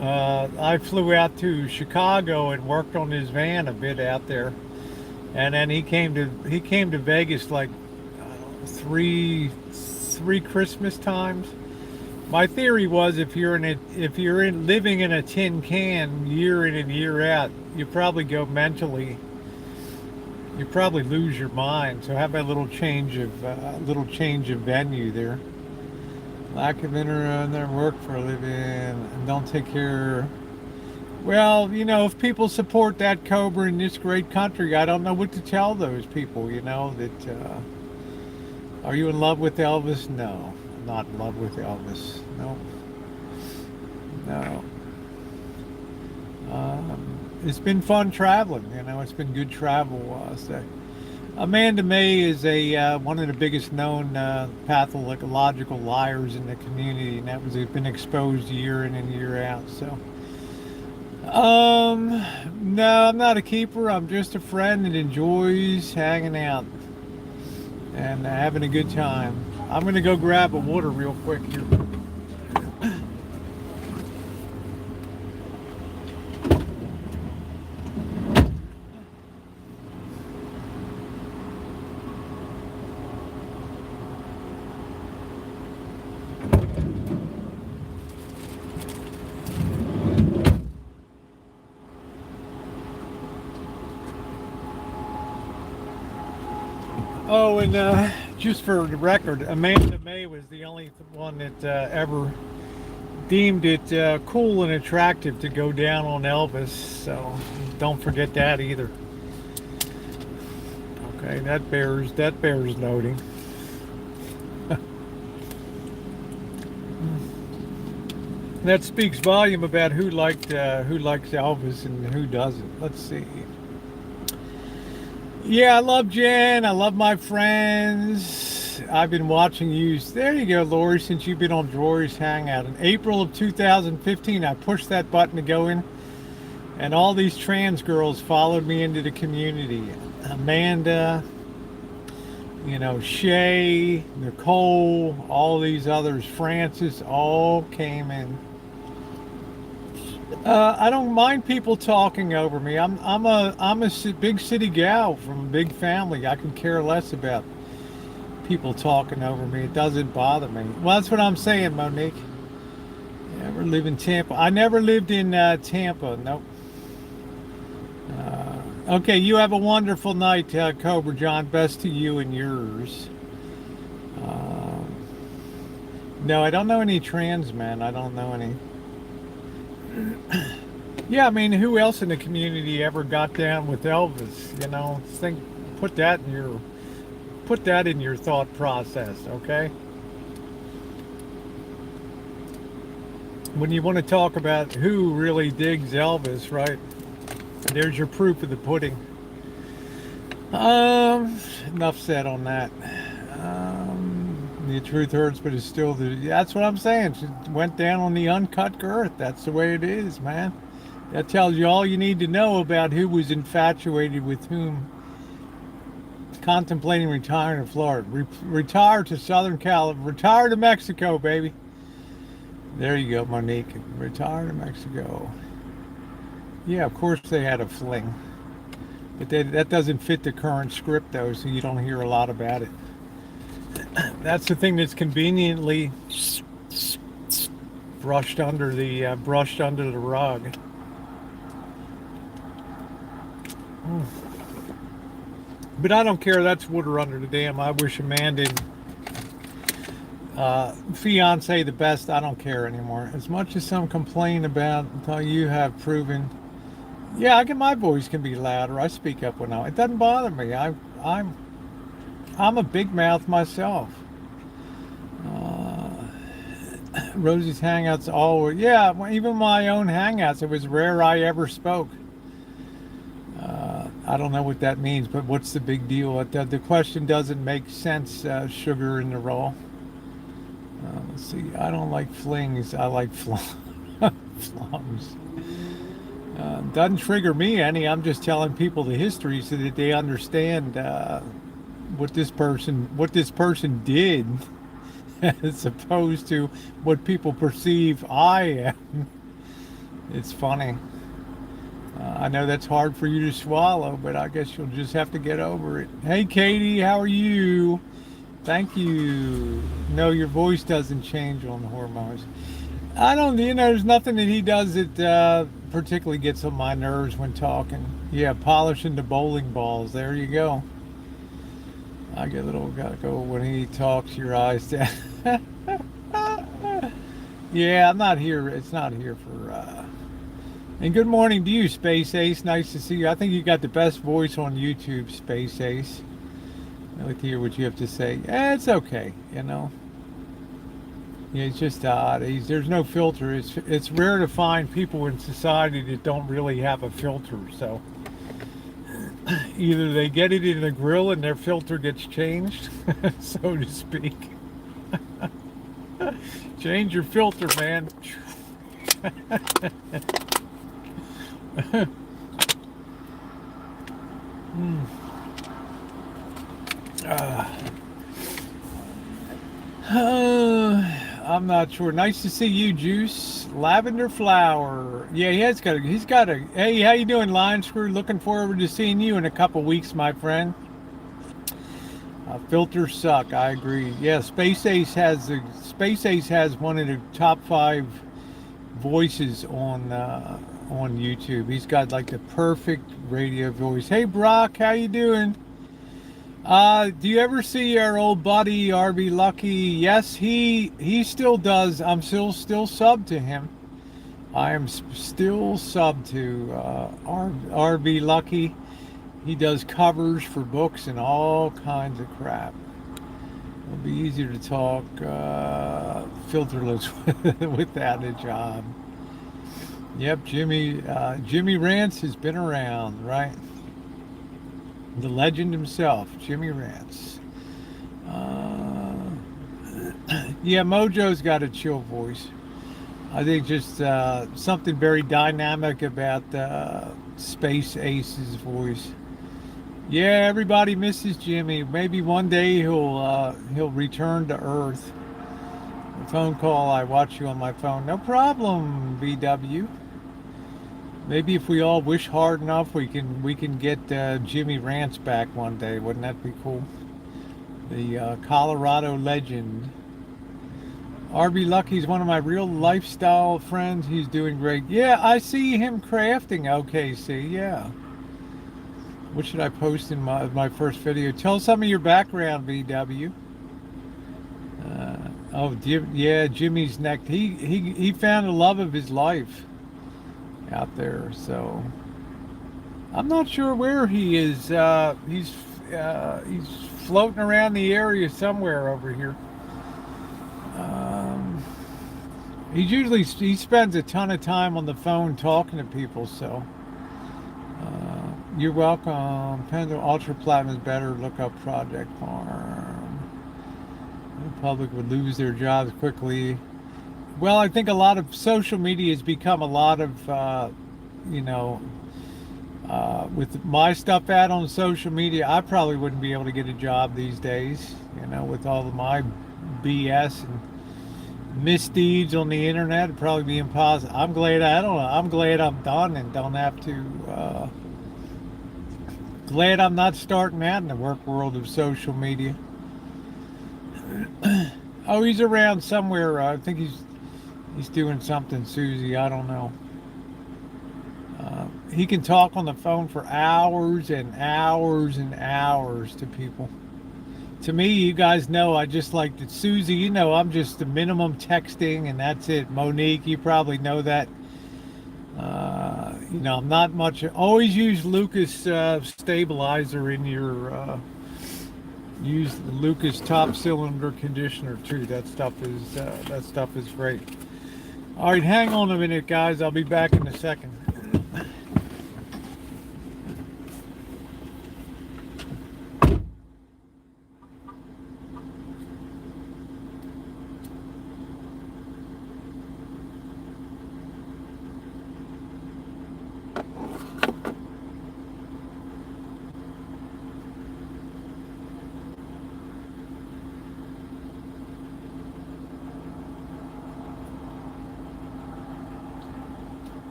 I flew out to Chicago and worked on his van a bit out there. And then he came to Vegas like three Christmas times. My theory was if you're living in a tin can year in and year out, you probably go mentally. You probably lose your mind. So have a little change of venue there. Lack of internet and work for a living and don't take care. Well, you know, if people support that Cobra in this great country, I don't know what to tell those people. You know that. Are you in love with Elvis? No, I'm not in love with Elvis. No. It's been fun traveling, you know, it's been good travel. So. Amanda May is one of the biggest known pathological liars in the community, and that was been exposed year in and year out. So, no, I'm not a keeper. I'm just a friend that enjoys hanging out and having a good time. I'm gonna go grab a water real quick here. Oh, and just for the record, Amanda May was the only one that ever deemed it cool and attractive to go down on Elvis. So don't forget that either. Okay, that bears noting. That speaks volume about who likes Elvis and who doesn't. Let's see. Yeah, I love Jen. I love my friends. I've been watching you. There you go, Lori, since you've been on Drory's Hangout. In April of 2015, I pushed that button to go in, and all these trans girls followed me into the community. Amanda, Shay, Nicole, all these others, Francis, all came in. I don't mind people talking over me. I'm a big city gal from a big family. I can care less about people talking over me. It doesn't bother me. Well, that's what I'm saying, Monique. Never live in Tampa. I never lived in Tampa. Nope. Okay, you have a wonderful night, Cobra John. Best to you and yours. No, I don't know any trans men. I don't know any. Yeah, I mean, who else in the community ever got down with Elvis? Put that in your thought process, okay? When you want to talk about who really digs Elvis, right? There's your proof of the pudding. Enough said on that. The truth hurts, but it's still that's what I'm saying. She went down on the uncut girth. That's the way it is, man. That tells you all you need to know about who was infatuated with whom. Contemplating retiring to Florida. Retire to Southern California. Retire to Mexico, baby. There you go, Monique. Retire to Mexico. Yeah, of course they had a fling. But that doesn't fit the current script, though, so you don't hear a lot about it. That's the thing that's conveniently brushed under the rug. But I don't care. That's water under the dam. I wish Amanda and fiance the best. I don't care anymore. As much as some complain about until you have proven. Yeah, my voice can be louder. I speak up when it doesn't bother me. I'm a big mouth myself. Rosie's Hangouts always, yeah, even my own Hangouts, it was rare I ever spoke. I don't know what that means, but what's the big deal? The question doesn't make sense, sugar in the roll. Let's see, I don't like flings, I like flums. Doesn't trigger me any. I'm just telling people the history so that they understand what this person did, as opposed to what people perceive I am. It's funny. I know that's hard for you to swallow, but I guess you'll just have to get over it. Hey, Katie, how are you? Thank you. No, your voice doesn't change on the hormones. I don't, there's nothing that he does that particularly gets on my nerves when talking. Yeah, polishing the bowling balls. There you go. I get a little, gotta go when he talks, your eyes down. Yeah, I'm not here. It's not here for, and good morning to you, Space Ace. Nice to see you. I think you got the best voice on YouTube, Space Ace. I'd like to hear what you have to say. It's okay, Yeah, it's just odd. There's no filter. It's rare to find people in society that don't really have a filter. So either they get it in the grill and their filter gets changed, so to speak. Change your filter, man. I'm not sure. Nice to see you, Juice. Lavender Flower. Yeah, he's got a, hey, how you doing, Lion Screw? Looking forward to seeing you in a couple weeks, my friend. Filters suck, I agree. Yeah, Space Ace has one of the top 5 voices on YouTube. He's got like the perfect radio voice. Hey, Brock, how you doing? Do you ever see our old buddy RB Lucky? Yes, he still does. I'm still sub to him. I am still sub to RB Lucky. He does covers for books and all kinds of crap. It'll be easier to talk filterless without a job. Yep, Jimmy Rance has been around, right? The legend himself, Jimmy Rance. Yeah, Mojo's got a chill voice. I think just something very dynamic about Space Ace's voice. Yeah, everybody misses Jimmy. Maybe one day he'll return to Earth. A phone call. I watch you on my phone. No problem, BW. Maybe if we all wish hard enough, we can get Jimmy Rance back one day. Wouldn't that be cool? The Colorado legend. RB Lucky's one of my real lifestyle friends. He's doing great. Yeah, I see him crafting OKC. Yeah. What should I post in my first video? Tell some of your background, VW. Oh, yeah, Jimmy's neck. He found the love of his life out there. So I'm not sure where he is. He's floating around the area somewhere over here. He spends a ton of time on the phone talking to people. So you're welcome. Pendle Ultra Platinum is better. Look up Project Farm. The public would lose their jobs quickly. Well, I think a lot of social media has become a lot of, with my stuff out on social media, I probably wouldn't be able to get a job these days, with all of my BS and misdeeds on the internet. It'd probably be impossible. I'm glad I'm glad I'm done and don't have to, glad I'm not starting out in the work world of social media. Oh, he's around somewhere. I think he's doing something, Susie. I don't know. He can talk on the phone for hours and hours and hours to people. To me, you guys know, I just like to, Susie, I'm just the minimum texting and that's it. Monique, you probably know that. I'm not much. Always use Lucas stabilizer in your, use the Lucas top cylinder conditioner too. That stuff is great. All right, hang on a minute, guys. I'll be back in a second.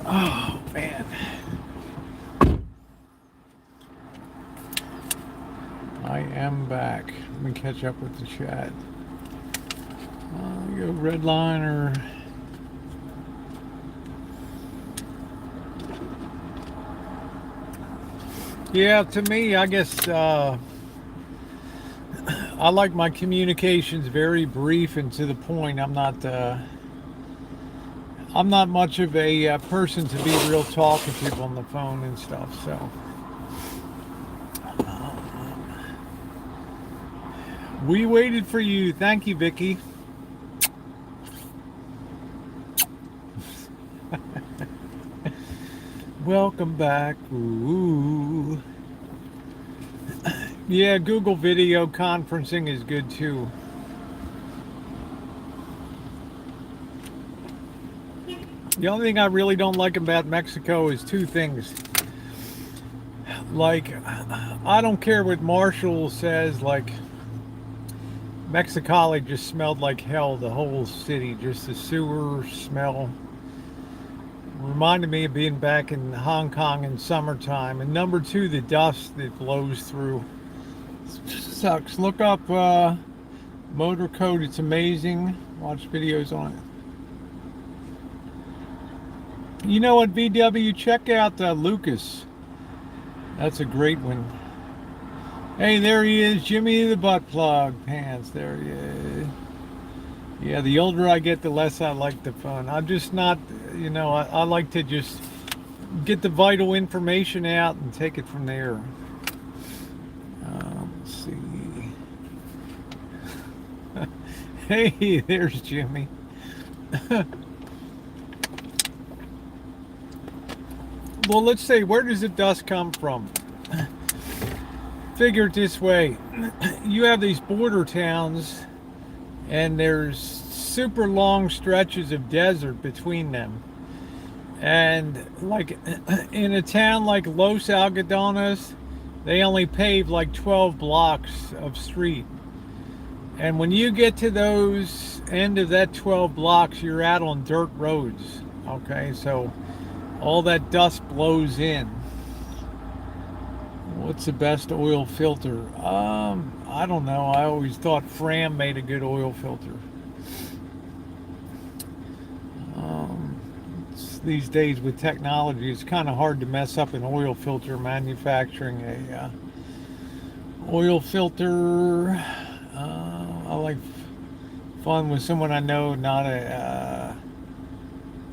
Oh, man. I am back. Let me catch up with the chat. Go Redliner. Yeah, to me, I guess I like my communications very brief and to the point. I'm not much of a person to be real talking to people on the phone and stuff. So We waited for you. Thank you, Vicky. Welcome back. Ooh. Yeah, Google video conferencing is good too. The only thing I really don't like about Mexico is two things. Like, I don't care what Marshall says, like, Mexicali just smelled like hell, the whole city, just the sewer smell. Reminded me of being back in Hong Kong in summertime. And number two, the dust that blows through. It sucks. Look up Motor Code, it's amazing. Watch videos on it. You know what, VW? Check out Lucas. That's a great one. Hey, there he is, Jimmy the Butt Plug Pants. There he is. Yeah, the older I get, the less I like the phone. I'm just not, you know, I like to just get the vital information out and take it from there. Let's see. Hey, there's Jimmy. Well, let's say, where does the dust come from? Figure it this way. You have these border towns, and there's super long stretches of desert between them. And like in a town like Los Algodones, they only pave like 12 blocks of street. And when you get to those end of that 12 blocks, you're out on dirt roads. Okay, so all that dust blows in. What's the best oil filter? I don't know. I always thought Fram made a good oil filter. These days with technology, it's kind of hard to mess up an oil filter manufacturing a oil filter. I like fun with someone I know, not a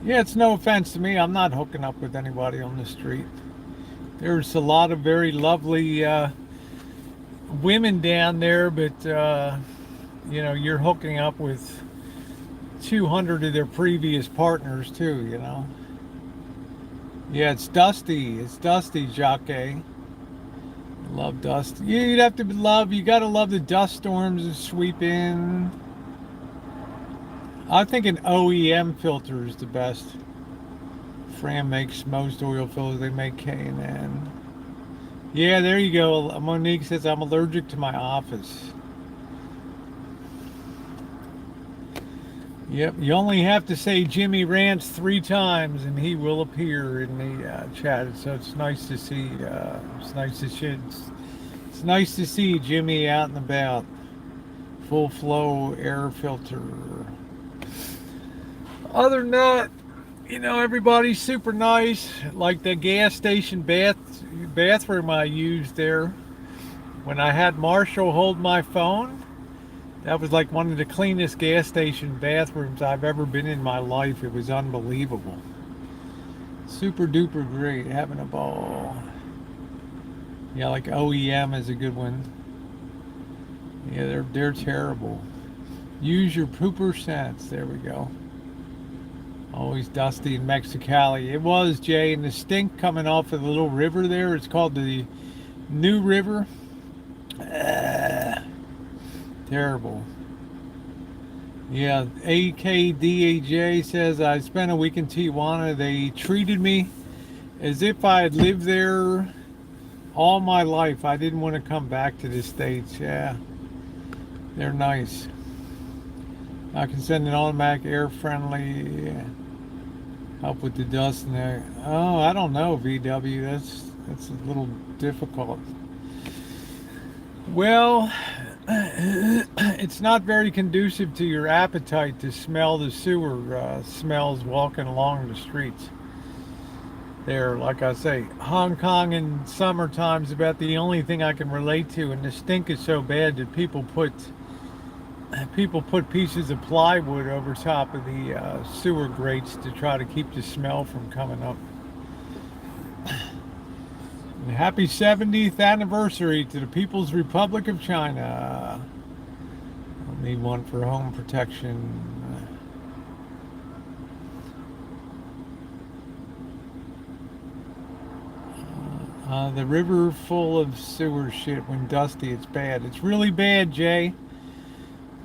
yeah, it's no offense to me, I'm not hooking up with anybody on the street. There's a lot of very lovely women down there, but you know, you're hooking up with 200 of their previous partners too, you know. Yeah, it's dusty, Jacques. Love dust. You'd have to you gotta love the dust storms that sweep in. I think an OEM filter is the best. Fram makes most oil filters. They make K&N. Yeah, there you go. Monique says I'm allergic to my office. Yep, you only have to say Jimmy Rants 3 times and he will appear in the chat. So it's nice to see. It's nice to see Jimmy out and about. Full flow air filter. Other than that, you know, everybody's super nice. Like the gas station bathroom I used there, when I had Marshall hold my phone, that was like one of the cleanest gas station bathrooms I've ever been in my life. It was unbelievable. Super duper great, having a ball. Yeah, like OEM is a good one. Yeah, they're terrible. Use your pooper sense. There we go. Always dusty in Mexicali. It was, Jay, and the stink coming off of the little river there. It's called the New River. Terrible. Yeah, AKDAJ says, I spent a week in Tijuana. They treated me as if I had lived there all my life. I didn't want to come back to the States. Yeah, they're nice. I can send an automatic air friendly help with the dust in there. Oh, I don't know, VW. That's a little difficult. Well, it's not very conducive to your appetite to smell the sewer smells walking along the streets. There, like I say, Hong Kong in summertime is about the only thing I can relate to, and the stink is so bad that people put pieces of plywood over top of the sewer grates to try to keep the smell from coming up. And happy 70th anniversary to the People's Republic of China. Need one for home protection. The river full of sewer shit. When dusty, it's bad. It's really bad, Jay.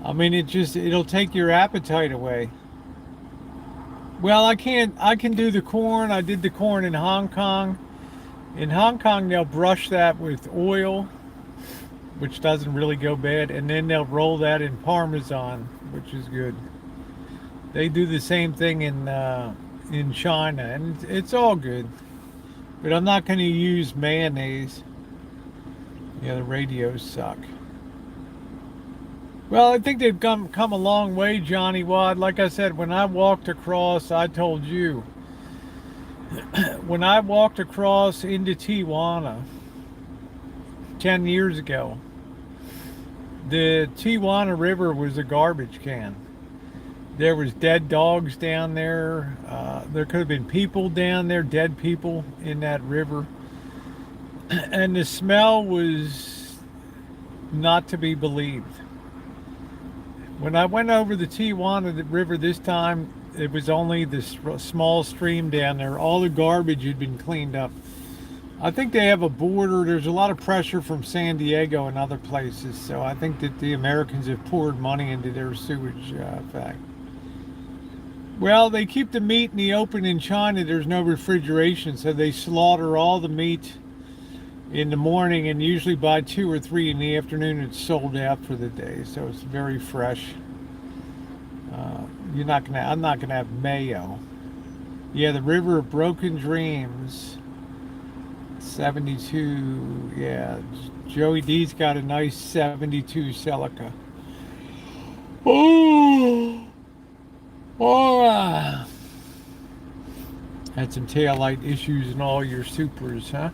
I mean, it'll take your appetite away. Well, I can do the corn. I did the corn in Hong Kong. In Hong Kong, they'll brush that with oil, which doesn't really go bad, and then they'll roll that in Parmesan, which is good. They do the same thing in China, and it's all good. But I'm not going to use mayonnaise. Yeah, the radios suck. Well, I think they've come a long way, Johnny Wad. Like I said, when I walked across, I told you, when I walked across into Tijuana 10 years ago, the Tijuana River was a garbage can. There was dead dogs down there. There could have been people down there, dead people in that river. And the smell was not to be believed. When I went over the Tijuana River this time, it was only this small stream down there. All the garbage had been cleaned up. I think they have a border. There's a lot of pressure from San Diego and other places. So I think that the Americans have poured money into their sewage fact. Well, they keep the meat in the open in China. There's no refrigeration, so they slaughter all the meat in the morning, and usually by 2 or 3 in the afternoon it's sold out for the day, so it's very fresh. I'm not gonna have mayo. Yeah, the River of Broken Dreams, 72. Yeah, Joey D's got a nice 72 Celica. Oh, had some taillight issues in all your supers, huh?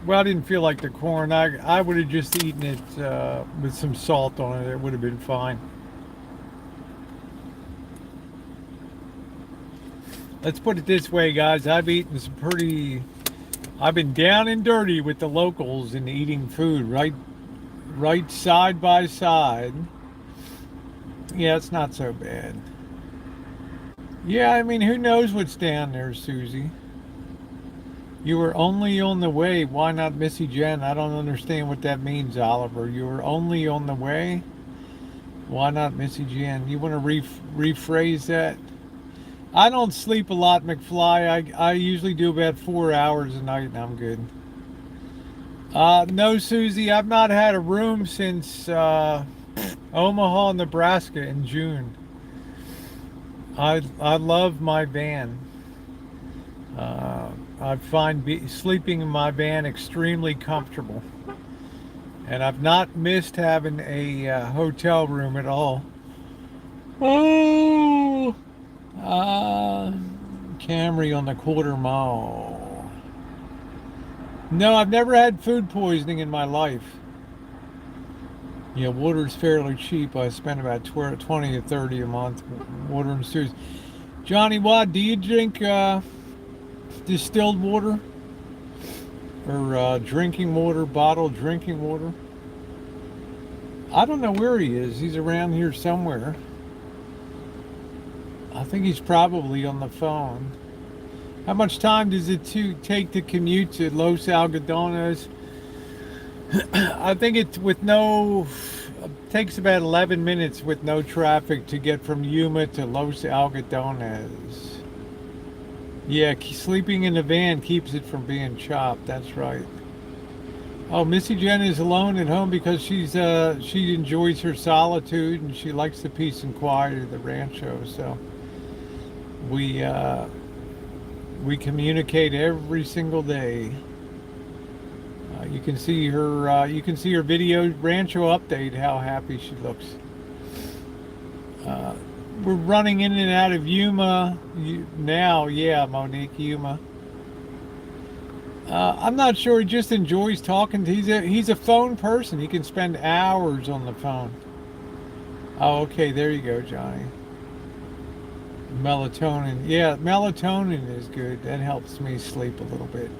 Well, I didn't feel like the corn. I would have just eaten it with some salt on it. It would have been fine. Let's put it this way, guys. I've been down and dirty with the locals and eating food right side by side. Yeah, it's not so bad. Yeah, I mean, who knows what's down there, Susie? You were only on the way. Why not Missy Jenn? I don't understand what that means, Oliver. You were only on the way. Why not Missy Jenn? You want to rephrase that? I don't sleep a lot, McFly. I usually do about 4 hours a night, and I'm good. No, Susie, I've not had a room since Omaha, Nebraska in June. I love my van. I find sleeping in my van extremely comfortable. And I've not missed having a hotel room at all. Oh, Camry on the quarter mile. No, I've never had food poisoning in my life. Yeah, water's fairly cheap. I spend about 20 to 30 a month. Water and stews. Johnny Watt, do you drink distilled water? Or drinking water, bottled drinking water? I don't know where he is. He's around here somewhere. I think he's probably on the phone. How much time does it take to commute to Los Algodones? I think it takes about 11 minutes with no traffic to get from Yuma to Los Algodones. Yeah, sleeping in the van keeps it from being chopped. That's right. Oh, Missy Jenn is alone at home because she enjoys her solitude and she likes the peace and quiet of the Rancho. So we communicate every single day. You can see her video Rancho update, how happy she looks. We're running in and out of Yuma now. Yeah, Monique, Yuma. I'm not sure. He just enjoys talking. He's a phone person. He can spend hours on the phone. Oh, okay. There you go, Johnny. Melatonin. Yeah, melatonin is good. That helps me sleep a little bit.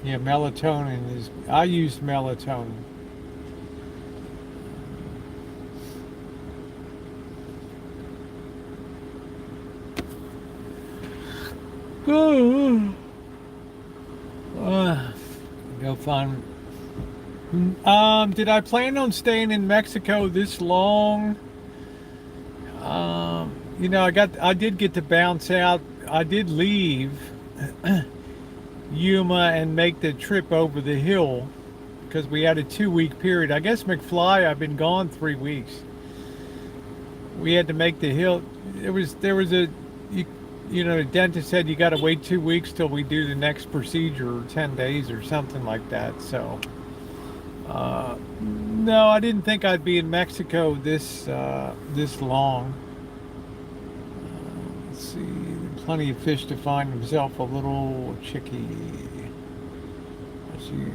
Yeah, melatonin is. I use melatonin. Go find. Did I plan on staying in Mexico this long? You know, I did get to bounce out. I did leave Yuma and make the trip over the hill because we had a 2 week period. I guess McFly, I've been gone 3 weeks. We had to make the hill. There was a, you know, the dentist said you got to wait 2 weeks till we do the next procedure, or 10 days or something like that. So, no, I didn't think I'd be in Mexico this long. Let's see, plenty of fish to find himself a little chickie. Let's see.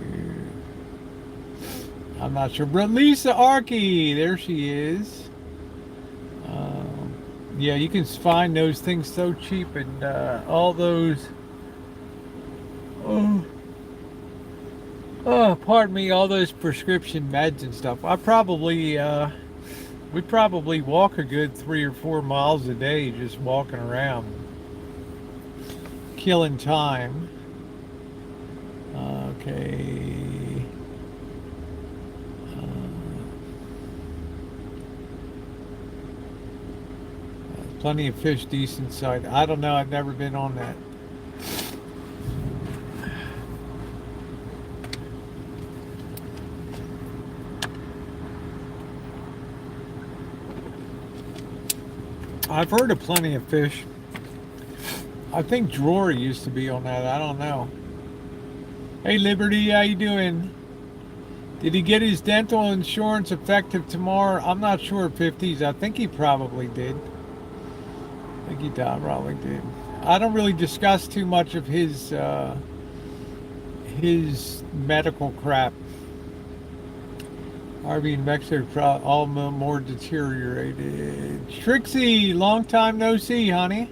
I'm not sure, but Lisa Arkey, there she is. Yeah, you can find those things so cheap, and all those. Pardon me, all those prescription meds and stuff. We probably walk a good 3 or 4 miles a day just walking around, killing time. Okay. Plenty of fish, decent size. I don't know. I've never been on that. I've heard of plenty of fish. I think Drury used to be on that. I don't know. Hey, Liberty, how you doing? Did he get his dental insurance effective tomorrow? I'm not sure, 50s. I think he probably did. I think he probably did. I don't really discuss too much of his medical crap. RV in Mexico, all more deteriorated. Trixie, long time no see, honey.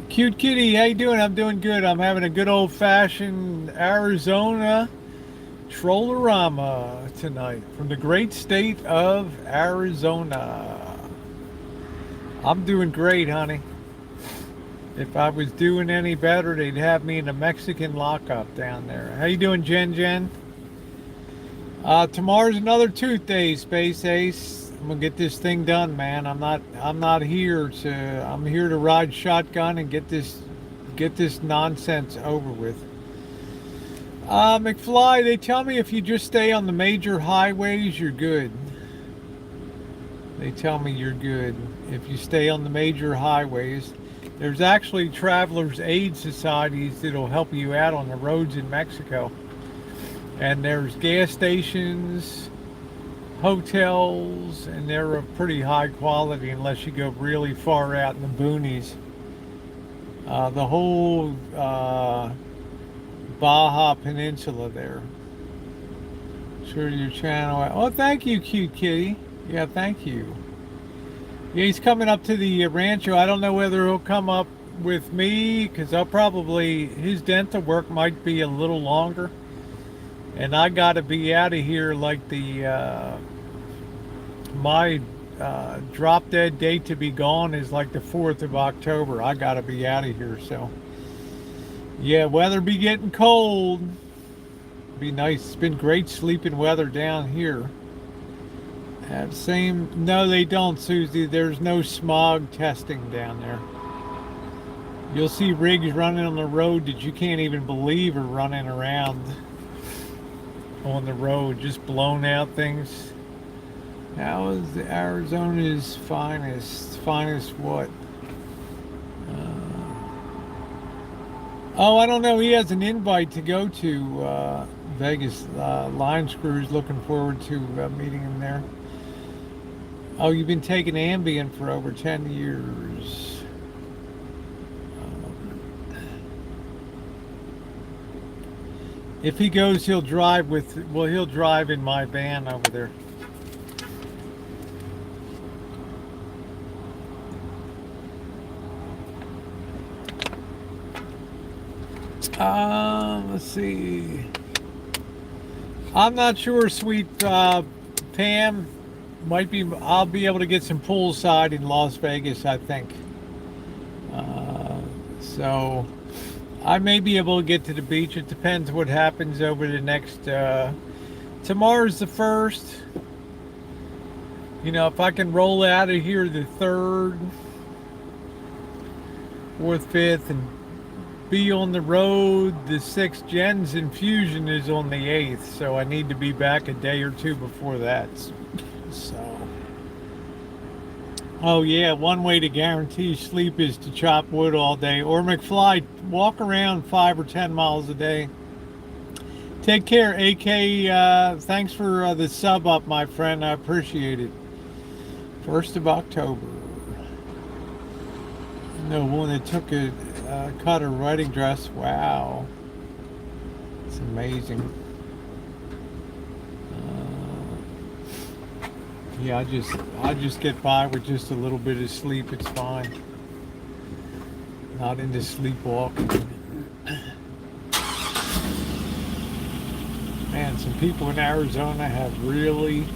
Cute kitty, how you doing? I'm doing good. I'm having a good old-fashioned Arizona Troll-A-Rama tonight from the great state of Arizona. I'm doing great, honey. If I was doing any better, they'd have me in a Mexican lockup down there. How you doing, Jen? Tomorrow's another tooth day, Space Ace. I'm gonna get this thing done, man. I'm here to ride shotgun and get this nonsense over with. McFly, they tell me if you just stay on the major highways, you're good. They tell me you're good if you stay on the major highways. There's actually travelers aid societies that'll help you out on the roads in Mexico. And there's gas stations, hotels, and they're of pretty high quality unless you go really far out in the boonies. The whole Baja Peninsula there. Sure, your channel. Oh, thank you, cute kitty. Yeah, thank you. Yeah, he's coming up to the Rancho. I don't know whether he'll come up with me because his dental work might be a little longer. And I got to be out of here like my drop dead date to be gone is like the 4th of October. I got to be out of here. So, yeah, weather be getting cold. Be nice. It's been great sleeping weather down here. No, they don't, Susie. There's no smog testing down there. You'll see rigs running on the road that you can't even believe are running around on the road, just blown out things. How is the Arizona's finest? Finest what? I don't know. He has an invite to go to Vegas. Line Screw's looking forward to meeting him there. Oh, you've been taking Ambien for over 10 years. If he goes, he'll drive in my van over there. Let's see. I'm not sure, sweet Pam. Might be. I'll be able to get some poolside in Las Vegas, I think. So I may be able to get to the beach. It depends what happens over the next. Tomorrow's the 1st. You know, if I can roll out of here the 3rd, 4th, 5th, and be on the road the 6th. Jen's infusion is on the 8th, so I need to be back a day or two before that. So, oh yeah, one way to guarantee sleep is to chop wood all day, or McFly, walk around 5 or 10 miles a day. Take care, AK. Thanks for the sub up, my friend. I appreciate it. 1st of October. No one that took a cut her wedding dress. Wow, it's amazing. Yeah, I just get by with just a little bit of sleep. It's fine. Not into sleepwalking. Man, some people in Arizona have really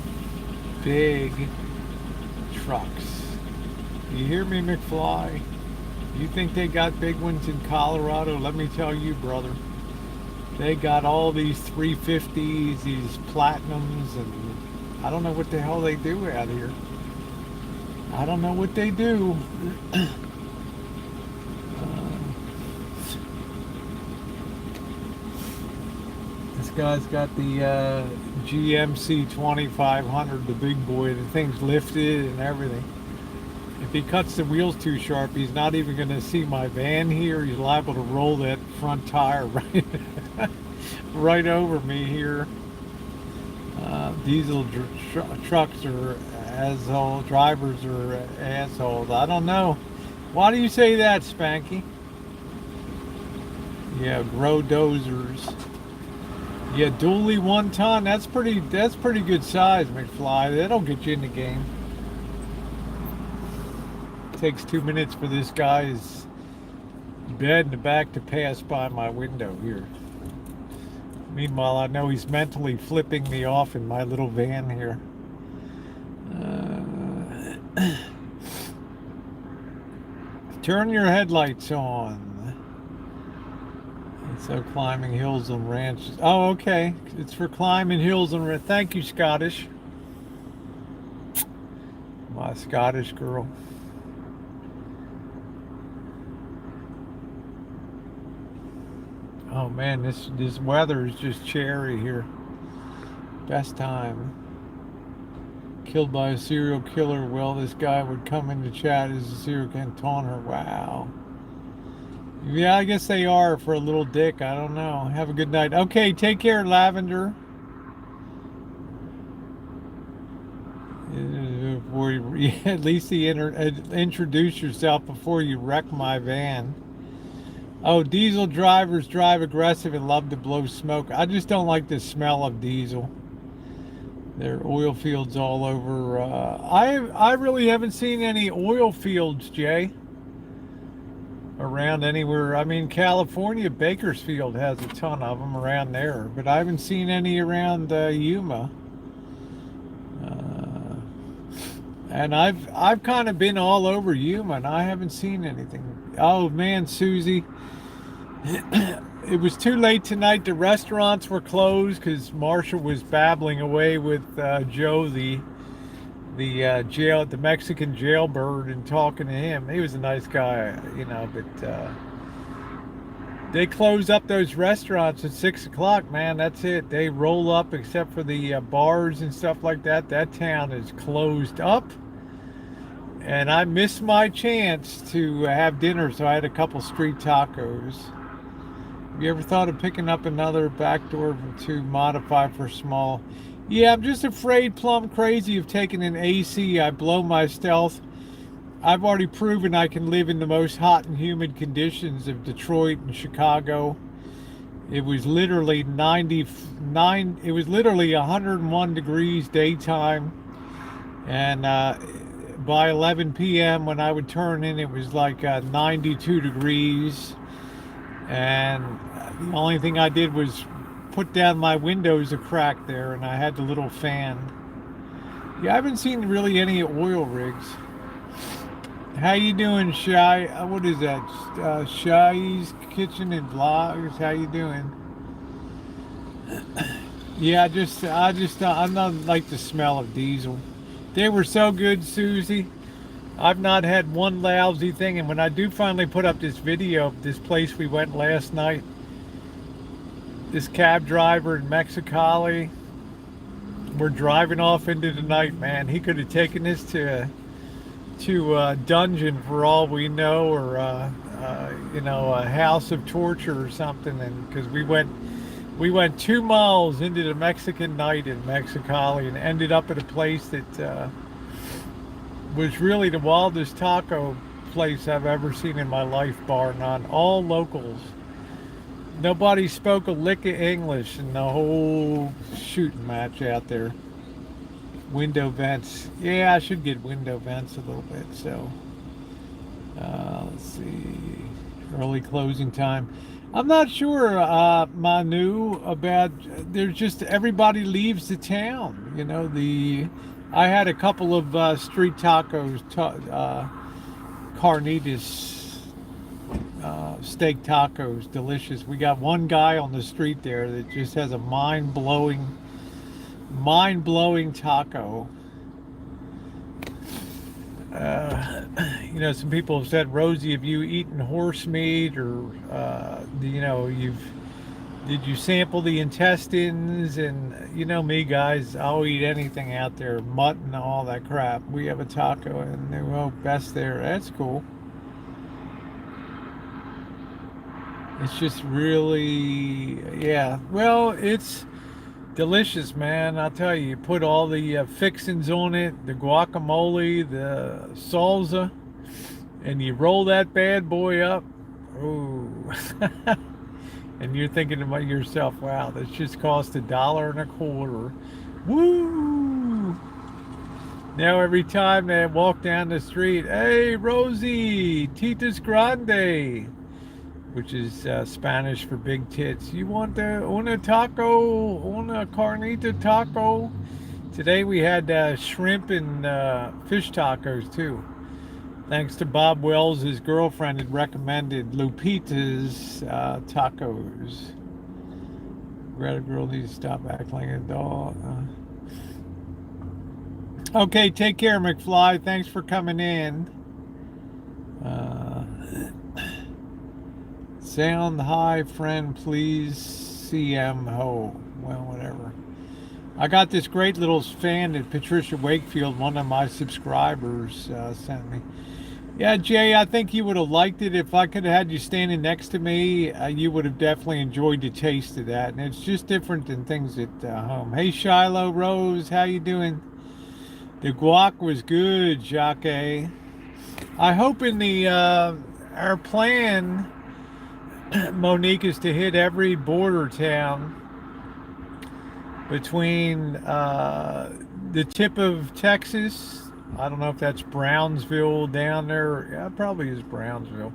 big trucks. You hear me, McFly? You think they got big ones in Colorado? Let me tell you, brother. They got all these 350s, these platinums, and I don't know what the hell they do out here. I don't know what they do. This guy's got the GMC 2500, the big boy. The thing's lifted and everything. If he cuts the wheels too sharp, he's not even going to see my van here. He's liable to roll that front tire right over me here. Diesel trucks are assholes. Drivers are assholes. I don't know. Why do you say that, Spanky? Yeah, grow dozers. Yeah, dually 1 ton. That's pretty good size, McFly. That'll get you in the game. Takes 2 minutes for this guy's bed in the back to pass by my window here. Meanwhile, I know he's mentally flipping me off in my little van here. Turn your headlights on. So climbing hills and ranches. Oh, okay. It's for climbing hills and ranches. Thank you, Scottish. My Scottish girl. Oh man, this weather is just cherry here. Best time. Killed by a serial killer. Well, this guy would come into chat as a serial killer and taunt her. Wow. Yeah, I guess they are for a little dick. I don't know. Have a good night. Okay, take care, Lavender. At least introduce yourself before you wreck my van. Oh, diesel drivers drive aggressive and love to blow smoke. I just don't like the smell of diesel. There are oil fields all over. I really haven't seen any oil fields, Jay, around anywhere. I mean, California, Bakersfield has a ton of them around there, but I haven't seen any around Yuma. And I've kind of been all over Yuma, and I haven't seen anything. Oh man, Susie. It was too late tonight. The restaurants were closed because Marshall was babbling away with Joe, the Mexican jailbird, and talking to him. He was a nice guy, you know, but they close up those restaurants at 6 o'clock, man. That's it. They roll up, except for the bars and stuff like that. That town is closed up. And I missed my chance to have dinner, so I had a couple street tacos. Have you ever thought of picking up another backdoor to modify for small? Yeah, I'm just afraid, plumb crazy, of taking an AC. I blow my stealth. I've already proven I can live in the most hot and humid conditions of Detroit and Chicago. It was literally 101 degrees daytime. And by 11 p.m. when I would turn in, it was like 92 degrees. And The only thing I did was put down my windows a crack there, and I had the little fan. Yeah, I haven't seen really any oil rigs. How you doing, Shy? What is that? Shy's Kitchen and Vlogs. How you doing? Yeah, I'm not like the smell of diesel. They were so good, Susie. I've not had one lousy thing, and when I do finally put up this video of this place we went last night, this cab driver in Mexicali, we're driving off into the night, man. He could have taken us to dungeon for all we know, or a house of torture or something. And because we went 2 miles into the Mexican night in Mexicali and ended up at a place that was really the wildest taco place I've ever seen in my life, bar none. All locals. Nobody spoke a lick of English in the whole shooting match out there. Window vents. Yeah, I should get window vents a little bit. So, let's see. Early closing time. I'm not sure, Manu, about. There's just everybody leaves the town. I had a couple of street tacos, carnitas, steak tacos, delicious. We got one guy on the street there that just has a mind-blowing taco. Some people have said, Rosie, have you eaten horse meat, or did you sample the intestines? And me, guys, I'll eat anything out there, mutton, all that crap. We have a taco, and they're best there. That's cool. It's just really, yeah. Well, it's delicious, man. I'll tell you. You put all the fixings on it, the guacamole, the salsa, and you roll that bad boy up. Ooh. And you're thinking about yourself, wow, this just cost $1.25. Woo! Now every time I walk down the street, hey, Rosie, titas grande, which is Spanish for big tits. You want una taco, una carnita taco? Today we had shrimp and fish tacos too. Thanks to Bob Wells, his girlfriend had recommended Lupita's tacos. Greta girl needs to stop acting like a dog. Okay, take care, McFly. Thanks for coming in. Sound high, friend, please. CM ho. Well, whatever. I got this great little fan that Patricia Wakefield, one of my subscribers, sent me. Yeah, Jay, I think you would have liked it. If I could have had you standing next to me, you would have definitely enjoyed the taste of that. And it's just different than things at home. Hey, Shiloh, Rose, how you doing? The guac was good, Jacques. I hope in our plan, Monique, is to hit every border town between the tip of Texas. I don't know if that's Brownsville down there. Yeah, it probably is Brownsville.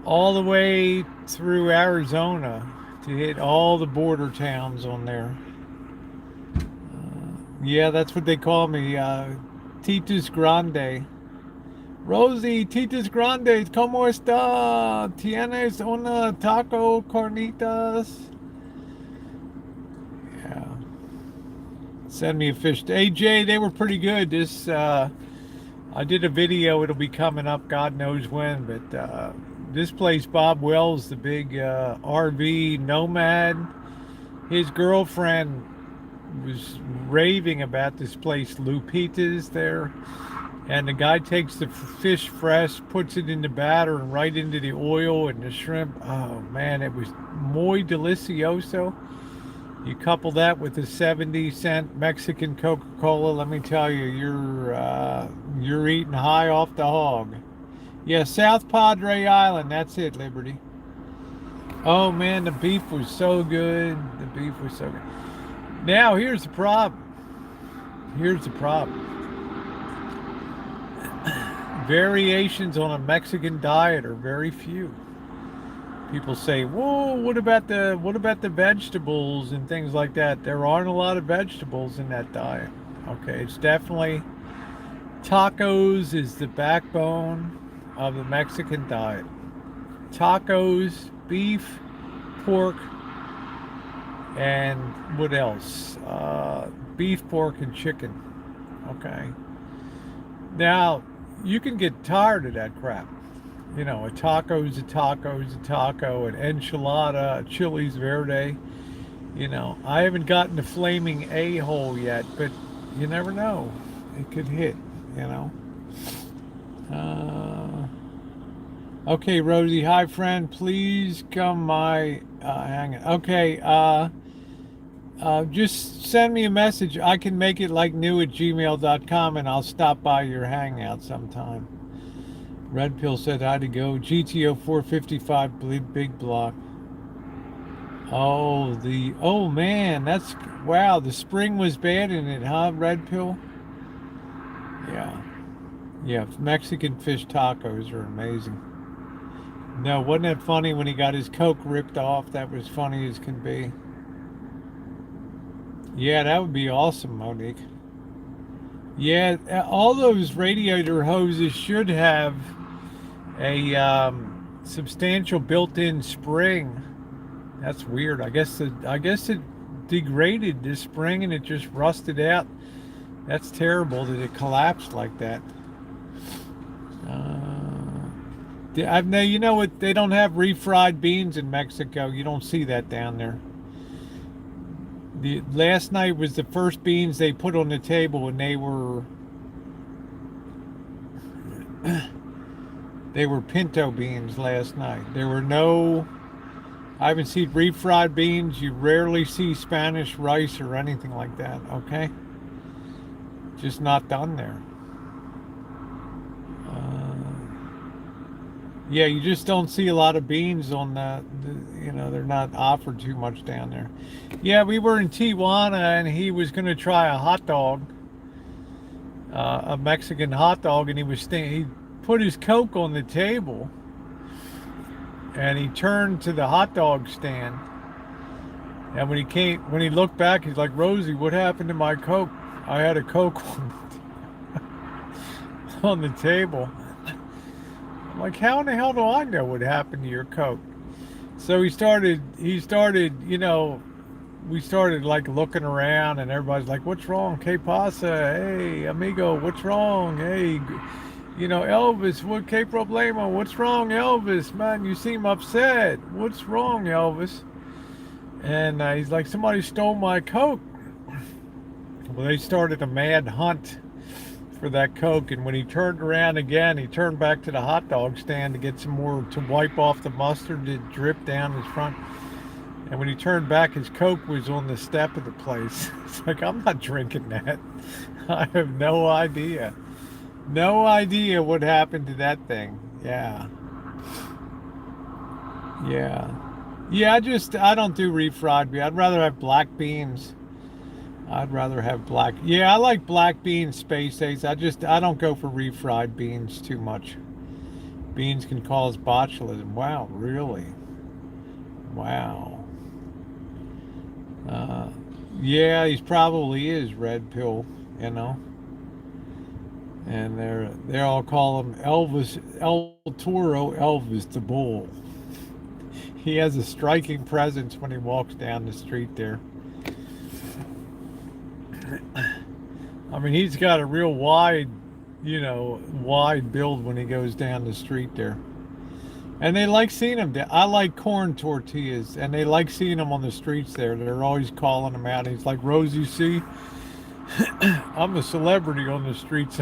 All the way through Arizona to hit all the border towns on there. Yeah, that's what they call me. Titus Grande. Rosie, Titus Grande, ¿cómo está? ¿Tienes una taco carnitas? Yeah. Send me a fish. Hey, Jay, they were pretty good. This, I did a video. It'll be coming up God knows when. But this place, Bob Wells, the big RV nomad, his girlfriend was raving about this place, Lupita's there. And the guy takes the fish fresh, puts it in the batter and right into the oil and the shrimp. Oh, man, it was muy delicioso. You couple that with a 70-cent Mexican Coca-Cola, let me tell you, you're eating high off the hog. Yeah, South Padre Island, that's it, Liberty. Oh, man, the beef was so good. The beef was so good. Now, here's the problem. Variations on a Mexican diet are very few. People say, "Whoa, what about the vegetables and things like that?" There aren't a lot of vegetables in that diet. Okay, it's definitely tacos is the backbone of the Mexican diet. Tacos, beef, pork, and what else? Beef, pork, and chicken. Okay. Now, you can get tired of that crap. You know, a taco is a taco is a taco, an enchilada, a chili's verde. You know, I haven't gotten the flaming a-hole yet, but you never know. It could hit, you know. Okay, Rosie, hi friend, please come my hang on. Okay, just send me a message. I can make it like new at gmail.com and I'll stop by your hangout sometime. Red Pill said hi to go. GTO 455 big block. Oh man, that's wow, the spring was bad in it, huh, Red Pill? Yeah. Yeah, Mexican fish tacos are amazing. No, wasn't that funny when he got his Coke ripped off? That was funny as can be. Yeah, that would be awesome, Monique. Yeah, all those radiator hoses should have a substantial built-in spring. That's weird. I guess it degraded this spring and it just rusted out. That's terrible that it collapsed like that. I've now you know what, they don't have refried beans in Mexico. You don't see that down there. The last night was the first beans they put on the table, and they were pinto beans last night. There were no, I haven't seen refried beans. You rarely see Spanish rice or anything like that. Okay, just not done there. Yeah, you just don't see a lot of beans on you know, they're not offered too much down there. Yeah, we were in Tijuana and he was going to try a hot dog, a Mexican hot dog, and he put his Coke on the table and he turned to the hot dog stand. And when he looked back, he's like, "Rosie, what happened to my Coke? I had a Coke on the table." I'm like, how in the hell do I know what happened to your Coke? So he started, you know, we started like looking around and everybody's like, "What's wrong? Que pasa? Hey, amigo, what's wrong? Hey, you know, Elvis, what que problema? What's wrong, Elvis? Man, you seem upset. What's wrong, Elvis?" And he's like, "Somebody stole my Coke." Well, they started a mad hunt for that Coke, and when he turned around again, he turned back to the hot dog stand to get some more to wipe off the mustard that dripped down his front. And when he turned back, his Coke was on the step of the place. It's like, I'm not drinking that. I have no idea. No idea what happened to that thing. Yeah. Yeah. Yeah, I don't do refried beans. I'd rather have black beans. Yeah, I like black beans, Space Ace. I don't go for refried beans too much. Beans can cause botulism. Wow, really? Wow. Yeah, he probably is, Red Pill, you know. And they all call him Elvis, El Toro, Elvis the Bull. He has a striking presence when he walks down the street there. I mean, he's got a real wide build when he goes down the street there. And they like seeing him. I like corn tortillas, and they like seeing him on the streets there. They're always calling him out. He's like, "Rose, you see, I'm a celebrity on the streets."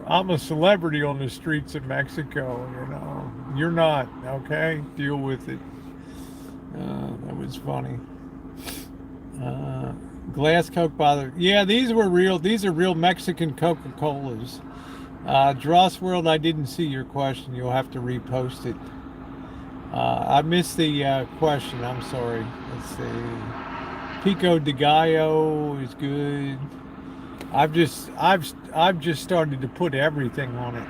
I'm a celebrity on the streets of Mexico, you know. You're not, okay? Deal with it. That was funny. Glass Coke bottle. Yeah, these are real Mexican Coca-Colas. Dross World, I didn't see your question. You'll have to repost it. I missed the question. I'm sorry. Let's see. Pico de Gallo is good. I've just started to put everything on it.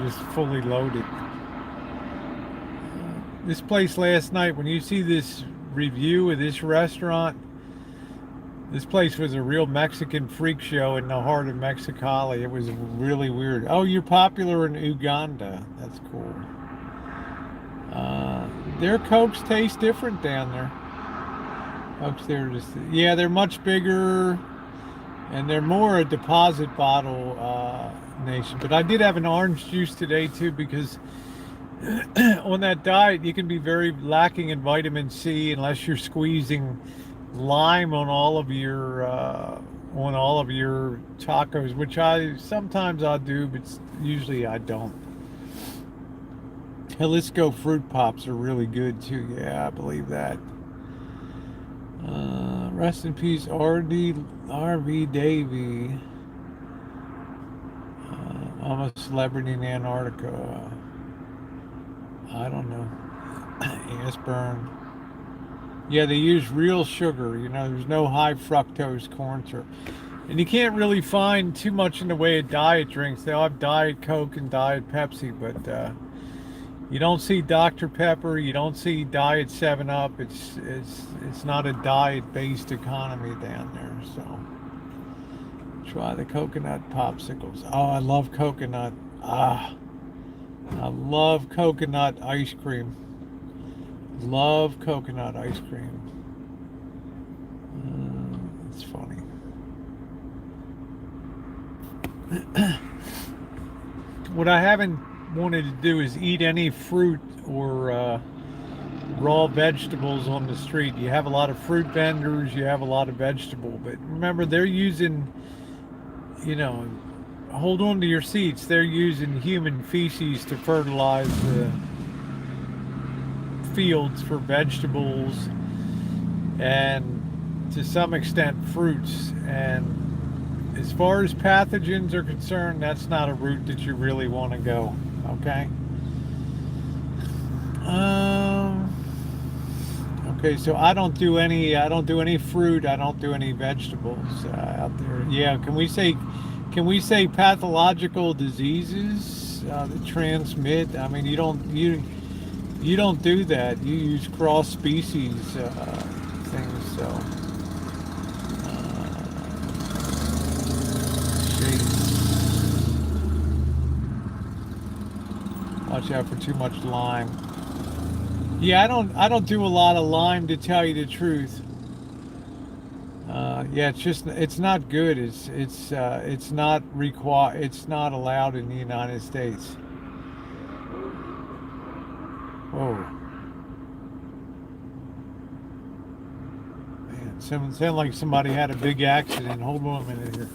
just fully loaded. This place last night, when you see this review of this restaurant, this place was a real Mexican freak show in the heart of Mexicali. It was really weird. Oh, you're popular in Uganda. That's cool. Their Cokes taste different down there. Cokes there just, yeah, they're much bigger, and they're more a deposit bottle nation. But I did have an orange juice today too, because on that diet you can be very lacking in vitamin C unless you're squeezing lime on all of your tacos, which I sometimes do, but usually I don't. Jalisco fruit pops are really good too. Yeah, I believe that. Rest in peace, RV Davy. I'm a celebrity in Antarctica. I don't know. Asburn. Yeah, they use real sugar. There's no high fructose corn syrup. And you can't really find too much in the way of diet drinks. They'll have Diet Coke and Diet Pepsi, but you don't see Dr. Pepper. You don't see Diet 7-Up. It's not a diet-based economy down there. So try the coconut popsicles. Oh, I love coconut. I love coconut ice cream. Love coconut ice cream. It's funny. What I haven't wanted to do is eat any fruit or raw vegetables on the street. You have a lot of fruit vendors, you have a lot of vegetable, but remember, they're using, hold on to your seats, they're using human feces to fertilize the fields for vegetables and to some extent fruits. And as far as pathogens are concerned, that's not a route that you really want to go. Okay. Okay, so I don't do any fruit, I don't do any vegetables out there. Yeah, can we say pathological diseases that transmit? I mean, you don't do that. You use cross species things. So watch out for too much lime. Yeah, I don't do a lot of lime, to tell you the truth. Yeah, it's not good. It's not allowed in the United States. Whoa. Man, sounded like somebody had a big accident. Hold on a minute here.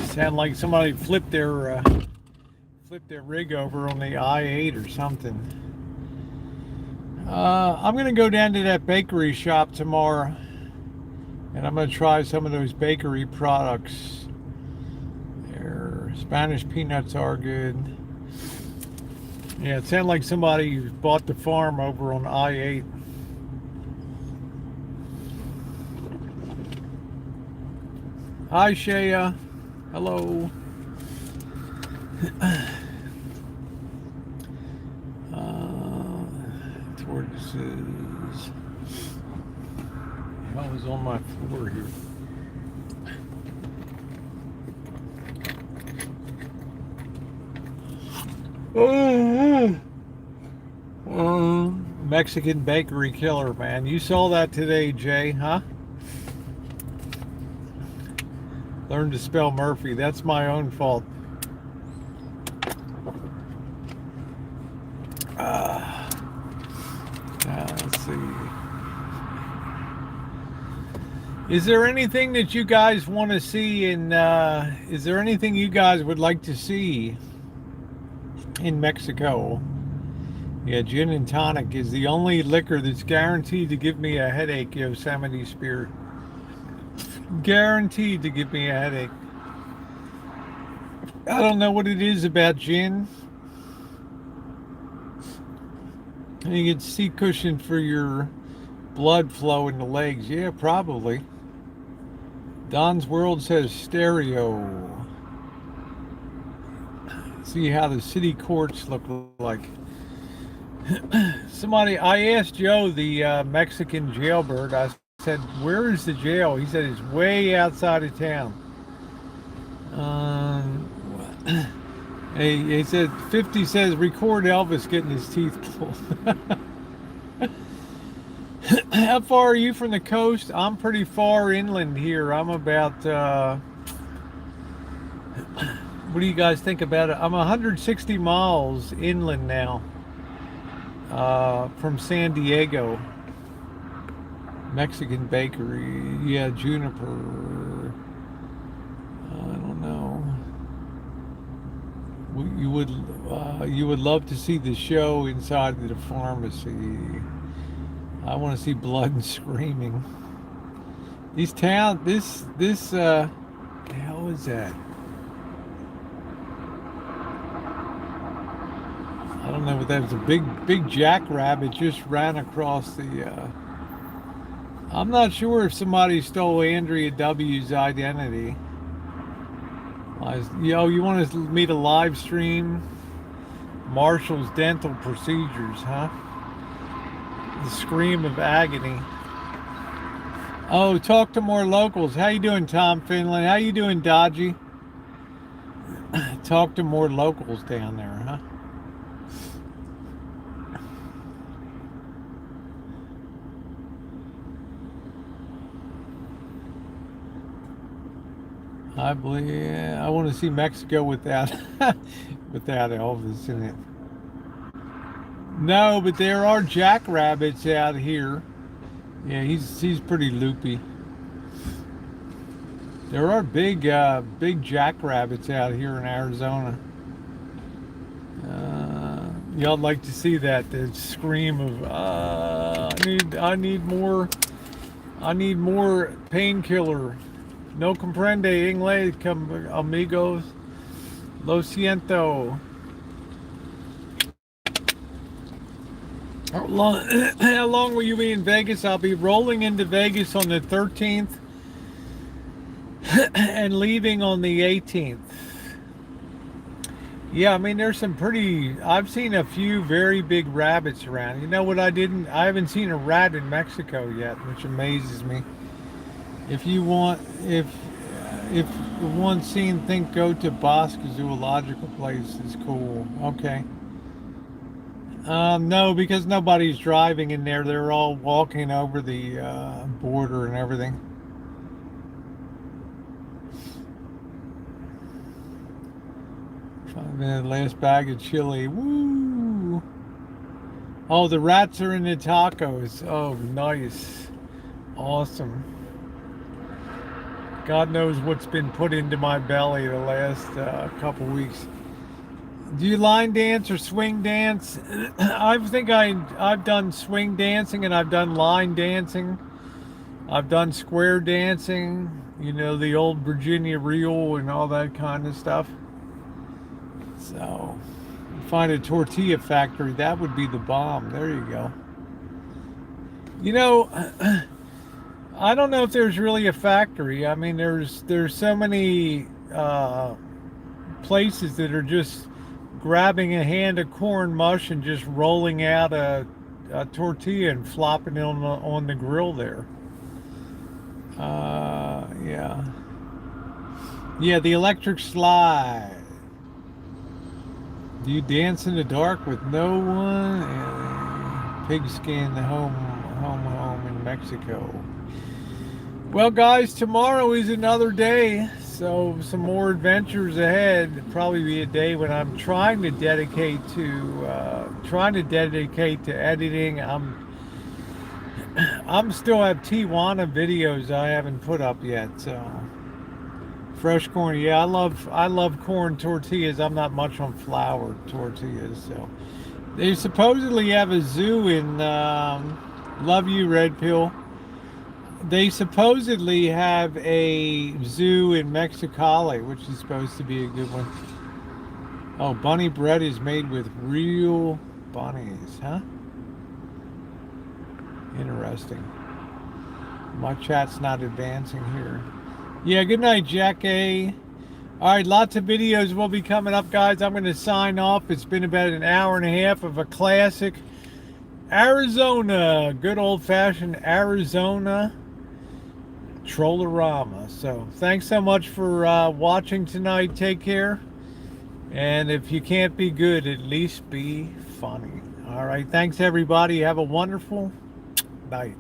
Sound like somebody flipped their rig over on the I-8 or something. I'm gonna go down to that bakery shop tomorrow, and I'm gonna try some of those bakery products. Their Spanish peanuts are good. Yeah, it sounded like somebody bought the farm over on I-8. Hi, Shaya. Hello. tortoises. I was on my floor here. Mexican bakery killer, man. You saw that today, Jay, huh? Learn to spell Murphy. That's my own fault. Let's see. Is there anything that you guys want to see in, is there anything you guys would like to see in Mexico? Yeah, gin and tonic is the only liquor that's guaranteed to give me a headache, Yosemite Spirit. Guaranteed to give me a headache. I don't know what it is about gin. You get seat cushion for your blood flow in the legs. Yeah, probably. Don's World says stereo. See how the city courts look like. Somebody, I asked Joe, the Mexican jailbird, I said, where is the jail? He said it's way outside of town. He said 50 says record Elvis getting his teeth pulled. How far are you from the coast? I'm pretty far inland here. I'm about what do you guys think about it? I'm 160 miles inland now from San Diego. Mexican bakery, yeah, Juniper. I don't know. You would love to see the show inside the pharmacy. I want to see blood and screaming. These town, this the hell is that? I don't know what that was. A big jackrabbit just ran across the. I'm not sure if somebody stole Andrea W.'s identity. You want me to live stream Marshall's dental procedures, huh? The scream of agony. Oh, talk to more locals. How you doing, Tom Finland? How you doing, Dodgy? Talk to more locals down there, huh? I believe I want to see Mexico without without Elvis in it. No, but there are jackrabbits out here. Yeah, he's pretty loopy. There are big jackrabbits out here in Arizona. Y'all like to see that, the scream of I need more painkiller. No comprende inglés, amigos. Lo siento. How long will you be in Vegas? I'll be rolling into Vegas on the 13th and leaving on the 18th. Yeah, I mean, there's some I've seen a few very big rabbits around. You know what I haven't seen a rat in Mexico yet, which amazes me. If you want scene, think go to Bosque Zoological Place is cool. Okay. No, because nobody's driving in there. They're all walking over the border and everything. The last bag of chili. Woo! Oh, the rats are in the tacos. Oh, nice. Awesome. God knows what's been put into my belly the last couple weeks. Do you line dance or swing dance? I think I've done swing dancing and I've done line dancing. I've done square dancing, you know, the old Virginia reel and all that kind of stuff. So, find a tortilla factory, that would be the bomb. There you go. You know, I don't know if there's really a factory. I mean, there's so many places that are just grabbing a hand of corn mush and just rolling out a tortilla and flopping it on the grill there. Yeah. Yeah, the electric slide. Do you dance in the dark with no one? Pigskin home in Mexico. Well, guys, tomorrow is another day, so some more adventures ahead. It'll probably be a day when I'm trying to dedicate to editing. I'm still have Tijuana videos I haven't put up yet. So fresh corn, yeah, I love corn tortillas. I'm not much on flour tortillas. So they supposedly have a zoo in Love You Red Pill. They supposedly have a zoo in Mexicali, which is supposed to be a good one. Oh, bunny bread is made with real bunnies, huh? Interesting. My chat's not advancing here. Yeah, good night, Jack A. All right, lots of videos will be coming up, guys. I'm going to sign off. It's been about an hour and a half of a classic Arizona, good old-fashioned Arizona Troll-A-Rama. So thanks so much for watching tonight. Take care. And if you can't be good, at least be funny. All right. Thanks, everybody. Have a wonderful night.